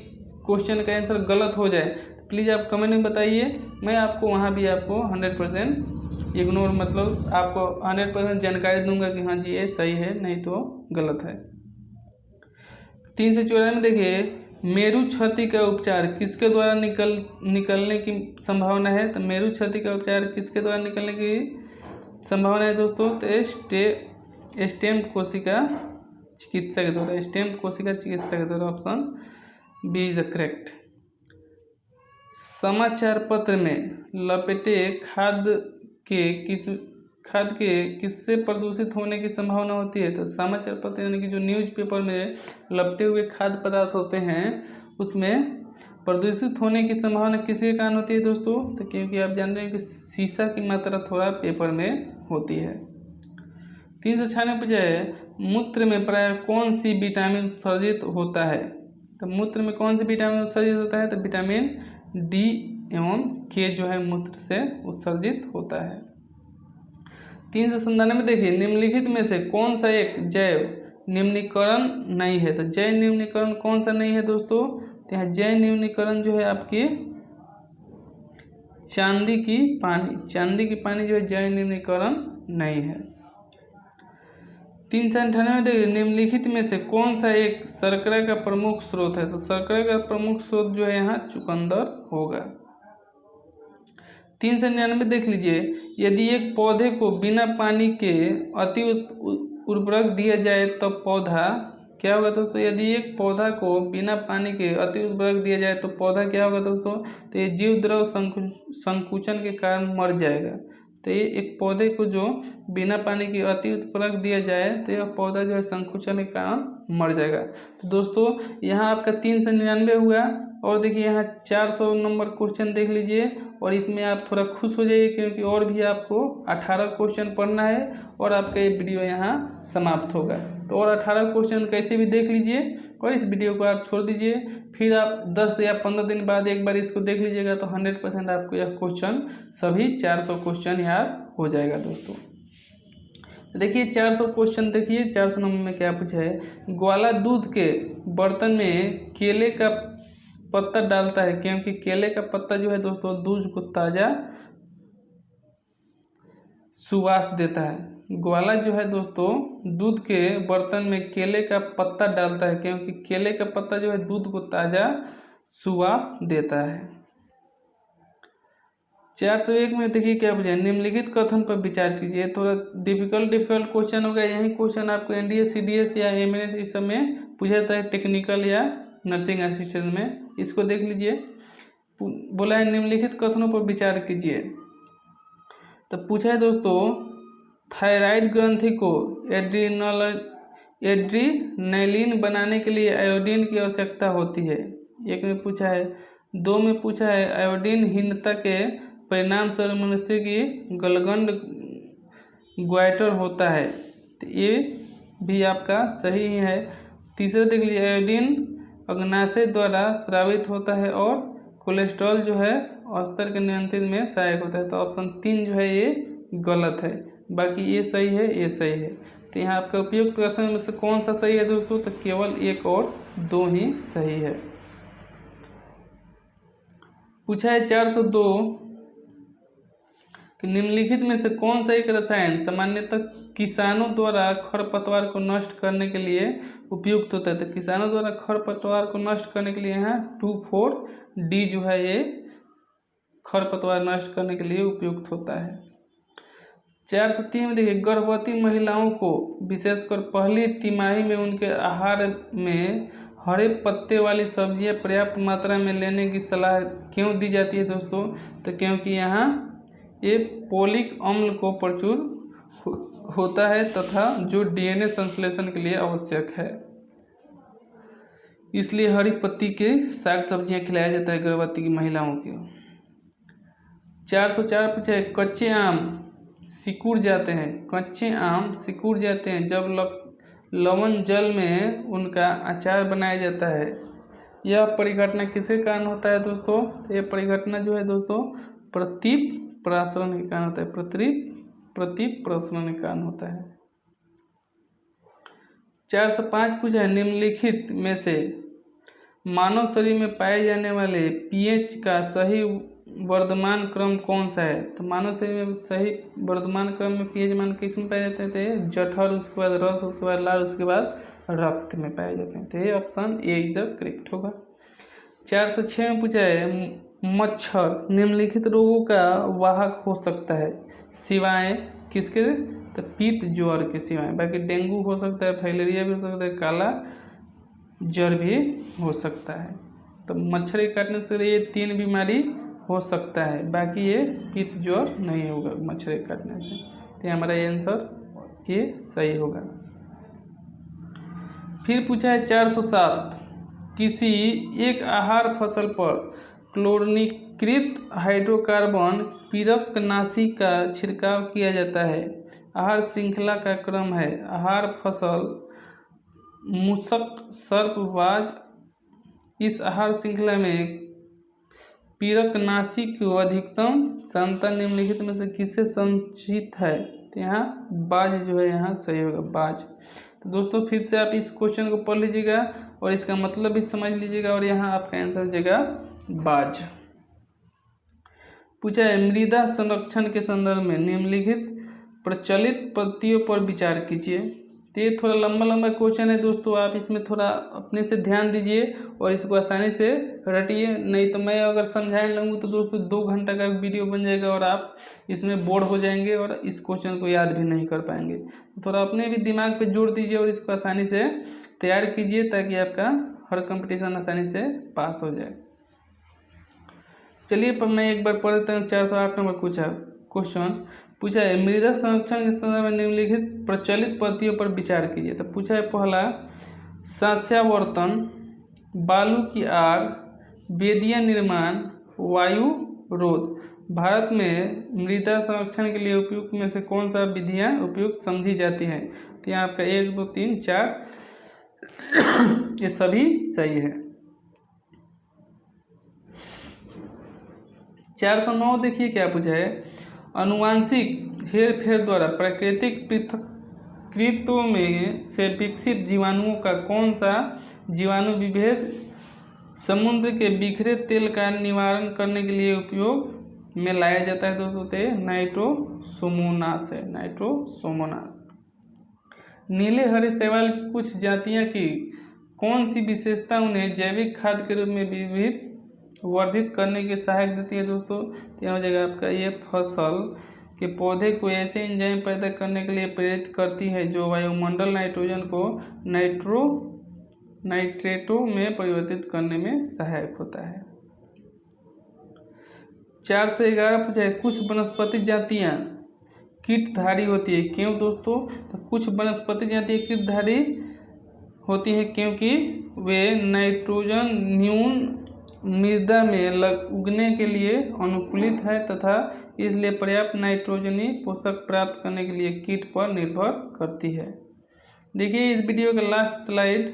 क्वेश्चन का आंसर गलत हो जाए तो प्लीज़ आप कमेंट में बताइए, मैं आपको वहाँ भी आपको 100% इग्नोर मतलब आपको 100% जानकारी दूंगा कि हाँ जी ये सही है नहीं तो गलत है। 394 में देखिए, मेरु क्षति का उपचार किसके द्वारा निकलने की संभावना है? तो मेरु क्षति का उपचार किसके द्वारा निकलने की संभावना है दोस्तों? तो स्टेम कोशिका चिकित्सा के द्वारा, स्टेम कोशिका चिकित्सा के द्वारा, option B is the correct. समाचार पत्र में लपेटे खाद के किससे प्रदूषित होने की संभावना होती है? तो समाचार पत्र यानी कि जो न्यूज़पेपर में लपटे हुए खाद्य पदार्थ होते हैं उसमें प्रदूषित होने की संभावना किसके कारण होती है दोस्तों? तो क्योंकि आप जान रहे हैं कि सीसा की मात्रा थोड़ा पेपर में होती है। 396 पूछा है, मूत्र में प्राय कौन सी विटामिन उत्सर्जित होता है? तो मूत्र में कौन सी विटामिन उत्सर्जित होता है? तो विटामिन डी एवं के जो है मूत्र से उत्सर्जित होता है। 397 में देखिए, निम्नलिखित में से कौन सा एक जैव निम्नीकरण नहीं है? तो जैव निम्नीकरण कौन सा नहीं है दोस्तों? तो यहाँ जैव निम्नीकरण जो है आपकी चांदी की पानी जो है जैव निम्नीकरण नहीं है। 398 में देखिए, निम्नलिखित में से कौन सा एक शर्करा का प्रमुख स्रोत है? तो शर्करा का प्रमुख स्रोत जो है यहाँ चुकंदर होगा। 399 देख लीजिए, यदि एक पौधे को बिना पानी के अति उर्वरक दिया जाए तो पौधा क्या होगा दोस्तों? यदि एक पौधा को बिना पानी के अति उर्वरक दिया जाए तो पौधा क्या होगा दोस्तों? तो ये जीव द्रव संकुचन के कारण मर जाएगा। तो ये एक पौधे को जो बिना पानी के अति उर्वरक दिया जाए तो यह पौधा जो है संकुचन के कारण मर जाएगा। तो दोस्तों यहाँ आपका 399 हुआ। और देखिए यहाँ 400 नंबर क्वेश्चन देख लीजिए और इसमें आप थोड़ा खुश हो जाइए क्योंकि और भी आपको 18 क्वेश्चन पढ़ना है और आपका ये वीडियो यहाँ समाप्त होगा। तो और 18 क्वेश्चन कैसे भी देख लीजिए और इस वीडियो को आप छोड़ दीजिए, फिर आप 10 या 15 दिन बाद एक बार इसको देख लीजिएगा तो 100% आपको यह क्वेश्चन सभी 400 क्वेश्चन याद हो जाएगा दोस्तों। देखिए 400 क्वेश्चन देखिए 400 नंबर में क्या पूछा है, ग्वाला दूध के बर्तन में केले का पत्ता डालता है क्योंकि केले का पत्ता जो है दोस्तों दूध को ताज़ा सुवास देता है। ग्वाला जो है दोस्तों दूध के बर्तन में केले का पत्ता डालता है क्योंकि केले का पत्ता जो है दूध को ताज़ा सुवास देता है। 401 में देखिए क्या पूछा है, निम्नलिखित कथन पर विचार कीजिए। थोड़ा डिफिकल्ट क्वेश्चन होगा। यही क्वेश्चन आपको एनडीए सीडीएस या एमएनएस इस सब में पूछा जाता है, टेक्निकल या नर्सिंग असिस्टेंट में। इसको देख लीजिए। बोला है निम्नलिखित कथनों पर विचार कीजिए। तो पूछा है दोस्तों, थायराइड ग्रंथि को एड्रीनलिन बनाने के लिए आयोडीन की आवश्यकता होती है। एक में पूछा है। 2 में पूछा है, आयोडीनहीनता के परिणाम स्वरूप मनुष्य की गलगंड ग्वाइटर होता है। तो ये भी आपका सही ही है। तीसरा देख लीजिए, आयोडीन अग्नाशय द्वारा स्रावित होता है और कोलेस्ट्रॉल जो है स्तर के नियंत्रण में सहायक होता है। तो ऑप्शन 3 जो है ये गलत है। बाकी ये सही है, ये सही है। तो यहाँ आपका उपयुक्त कथन में से कौन सा सही है दोस्तों? तो केवल 1 और 2 ही सही है। पूछा है 402 कि निम्नलिखित में से कौन सा एक रसायन सामान्यतः किसानों द्वारा खरपतवार को नष्ट करने के लिए उपयुक्त होता है। तो किसानों द्वारा खरपतवार को नष्ट करने के लिए यहाँ 2,4-D जो है ये खरपतवार नष्ट करने के लिए उपयुक्त होता है। 403 में देखिए, गर्भवती महिलाओं को विशेषकर पहली तिमाही में उनके आहार में हरे पत्ते वाली सब्जियां पर्याप्त मात्रा में लेने की सलाह क्यों दी जाती है दोस्तों? तो क्योंकि यहाँ ये पोलिक अम्ल को प्रचुर होता है तथा जो डीएनए संश्लेषण के लिए आवश्यक है, इसलिए हरी पत्ती के साग सब्जियां खिलाया जाता है गर्भवती की महिलाओं को। 404 पूछा है, कच्चे आम सिकुड़ जाते हैं। कच्चे आम सिकुड़ जाते हैं जब लवण जल में उनका अचार बनाया जाता है। यह परिघटना किसके कारण होता है दोस्तों? तो यह परिघटना जो है दोस्तों प्रतिप प्रसरण के कारण होता है। प्रतिप प्रसरण के कारण होता है। 405 पूछा है, निम्नलिखित में से मानव शरीर में पाए जाने वाले पीएच का सही वर्धमान क्रम कौन सा है? तो मानव शरीर में सही वर्धमान क्रम में पीएच मान किस में पाए जाते थे? जठर, उसके बाद रस, उसके बाद लाल, उसके बाद रक्त में पाए जाते हैं। तो ये ऑप्शन ए इधर करेक्ट होगा। 406 में पूछा है, मच्छर निम्नलिखित रोगों का वाहक हो सकता है सिवाय किसके? तो पीत ज्वर के सिवाय। बाकी डेंगू हो सकता है, फाइलेरिया भी हो सकता है, काला ज्वर भी हो सकता है। तो मच्छर के काटने से ये 3 बीमारी हो सकता है, बाकी ये पीत ज्वर नहीं होगा मच्छर के काटने से। तो हमारा आंसर ये सही होगा। फिर पूछा है 407, किसी एक आहार फसल पर क्लोरीनीकृत हाइड्रोकार्बन पीरकनाशी का छिड़काव किया जाता है। आहार श्रृंखला का क्रम है आहार फसल, मूषक, सर्पबाज। इस आहार श्रृंखला में पीरकनाशी की अधिकतम सांद्रता निम्नलिखित में से किससे संचित है? तो यहाँ बाज जो है यहाँ सही होगा, बाज। तो दोस्तों फिर से आप इस क्वेश्चन को पढ़ लीजिएगा और इसका मतलब भी समझ लीजिएगा और यहाँ आपका आंसर हो जाएगा बाज। पूछा है, मृदा संरक्षण के संदर्भ में निम्नलिखित प्रचलित पद्धतियों पर विचार कीजिए। तो ये थोड़ा लंबा क्वेश्चन है दोस्तों, आप इसमें थोड़ा अपने से ध्यान दीजिए और इसको आसानी से रटिए। नहीं तो मैं अगर समझाने लगूँ तो दोस्तों 2 घंटा का वीडियो बन जाएगा और आप इसमें बोर हो जाएंगे और इस क्वेश्चन को याद भी नहीं कर पाएंगे। थोड़ा अपने भी दिमाग पे जोर दीजिए और इसको आसानी से तैयार कीजिए ताकि आपका हर कंपटीशन आसानी से पास हो जाए। चलिए पर मैं एक बार पढ़ देता हूँ। 408 नंबर क्वेश्चन पूछा है, मृदा संरक्षण के संदर्भ में निम्नलिखित प्रचलित पद्धतियों पर विचार कीजिए। तो पूछा है, पहला सस्यावर्तन, बालू की आड़, बेदिया निर्माण, वायु रोध। भारत में मृदा संरक्षण के लिए उपयुक्त में से कौन सा विधियाँ उपयुक्त समझी जाती हैं? तो यहाँ आपका 1, 2, 3, 4 ये सभी सही है। 409 देखिए क्या पूछा है, अनुवांशिक हेरफेर द्वारा प्राकृतिक पृथक्कृतों में से विकसित जीवाणुओं का कौन सा जीवाणु विभेद समुद्र के बिखरे तेल का निवारण करने के लिए उपयोग में लाया जाता है दोस्तों? ते नाइट्रोसोमोनास है, नाइट्रोसोमोनास। नीले हरे शैवाल की कुछ जातियां की कौन सी विशेषता उन्हें जैविक खाद के रूप में विविध वर्धित करने की सहायक देती है दोस्तों। तो यहाँ हो जाएगा आपका ये फसल के पौधे को ऐसे एंजाइम पैदा करने के लिए प्रेरित करती है जो वायुमंडल नाइट्रोजन को नाइट्रेटों में परिवर्तित करने में सहायक होता है। 4 से 11 पूछा है कुछ वनस्पति जातियाँ कीटधारी होती है, क्यों दोस्तों? तो कुछ वनस्पति जातियाँ कीटधारी होती है क्योंकि वे नाइट्रोजन न्यून मृदा में उगने के लिए अनुकूलित है तथा इसलिए पर्याप्त नाइट्रोजनी पोषक प्राप्त करने के लिए कीट पर निर्भर करती है। देखिए इस वीडियो का लास्ट स्लाइड,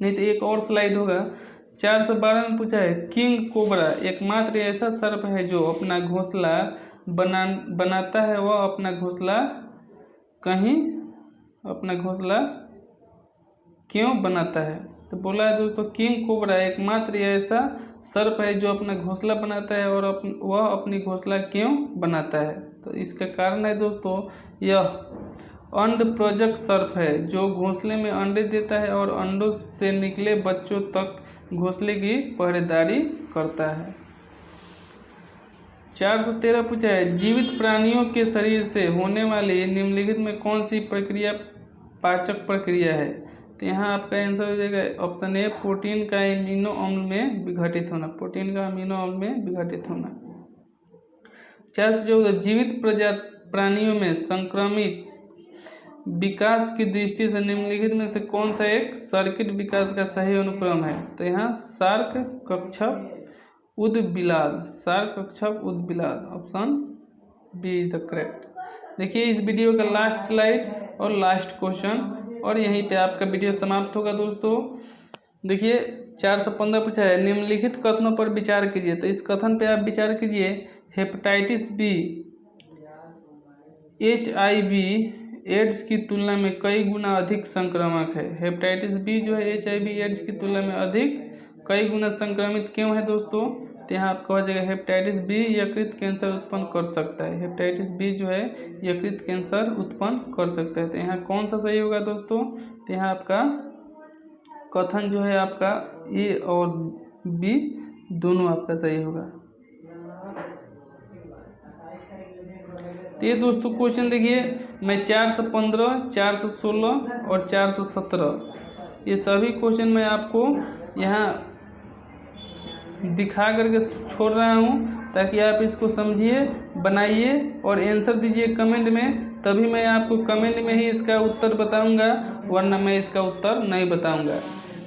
नहीं तो एक और स्लाइड होगा। 4 से 12 में पूछा है किंग कोबरा एकमात्र ऐसा सर्प है जो अपना घोंसला बनाता है, वह अपना घोंसला क्यों बनाता है? तो बोला है दोस्तों किंग कोबरा एकमात्र ऐसा सर्प है जो अपना घोंसला बनाता है और वह अपनी घोंसला क्यों बनाता है? तो इसका कारण है दोस्तों यह अंड प्रोजेक्ट सर्प है जो घोंसले में अंडे देता है और अंडों से निकले बच्चों तक घोंसले की पहरेदारी करता है। 4 से 13 पूछा है जीवित प्राणियों के शरीर से होने वाली निम्नलिखित में कौन सी प्रक्रिया पाचक प्रक्रिया है? तो यहाँ आपका आंसर हो जाएगा ऑप्शन ए प्रोटीन का अमीनो अम्ल में विघटित होना, प्रोटीन का अमीनो अम्ल में विघटित होना। 4 से 14 जीवित प्राणियों में संक्रमित विकास की दृष्टि से निम्नलिखित में से कौन सा एक सर्किट विकास का सही अनुक्रम है? तो यहाँ शार्क कच्छप उद्भिलाद option B is the correct. देखिए इस वीडियो का लास्ट स्लाइड और लास्ट क्वेश्चन और यहीं पे आपका वीडियो समाप्त होगा दोस्तों। देखिए 4 से 15 पूछा है निम्नलिखित कथनों पर विचार कीजिए। तो इस कथन पे आप विचार कीजिए हेपेटाइटिस बी HIV एड्स की तुलना में कई गुना अधिक संक्रामक है। हेपेटाइटिस बी जो है HIV एड्स की तुलना में कई गुना संक्रमित क्यों है दोस्तों? तो यहाँ आपका हो जाएगा हेपेटाइटिस बी यकृत कैंसर उत्पन्न कर सकता है। हेपेटाइटिस बी जो है यकृत कैंसर उत्पन्न कर सकता है। तो यहाँ कौन सा सही होगा दोस्तों? तो यहाँ आपका कथन जो है आपका ए और बी दोनों आपका सही होगा। तो ये दोस्तों क्वेश्चन देखिए मैं 4 से 15, 4 से 16 और 4 से 17 ये सभी क्वेश्चन मैं आपको यहाँ दिखा करके छोड़ रहा हूँ ताकि आप इसको समझिए, बनाइए और आंसर दीजिए कमेंट में। तभी मैं आपको कमेंट में ही इसका उत्तर बताऊंगा, वरना मैं इसका उत्तर नहीं बताऊंगा।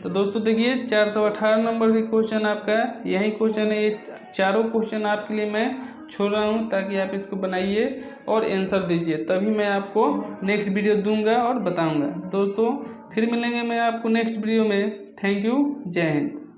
तो दोस्तों देखिए 418 नंबर के क्वेश्चन आपका यही क्वेश्चन है। ये चारों क्वेश्चन आपके लिए मैं छोड़ रहा हूँ ताकि आप इसको बनाइए और आंसर दीजिए, तभी मैं आपको नेक्स्ट वीडियो दूंगा और बताऊंगा। दोस्तों फिर मिलेंगे मैं आपको नेक्स्ट वीडियो में। थैंक यू, जय हिंद।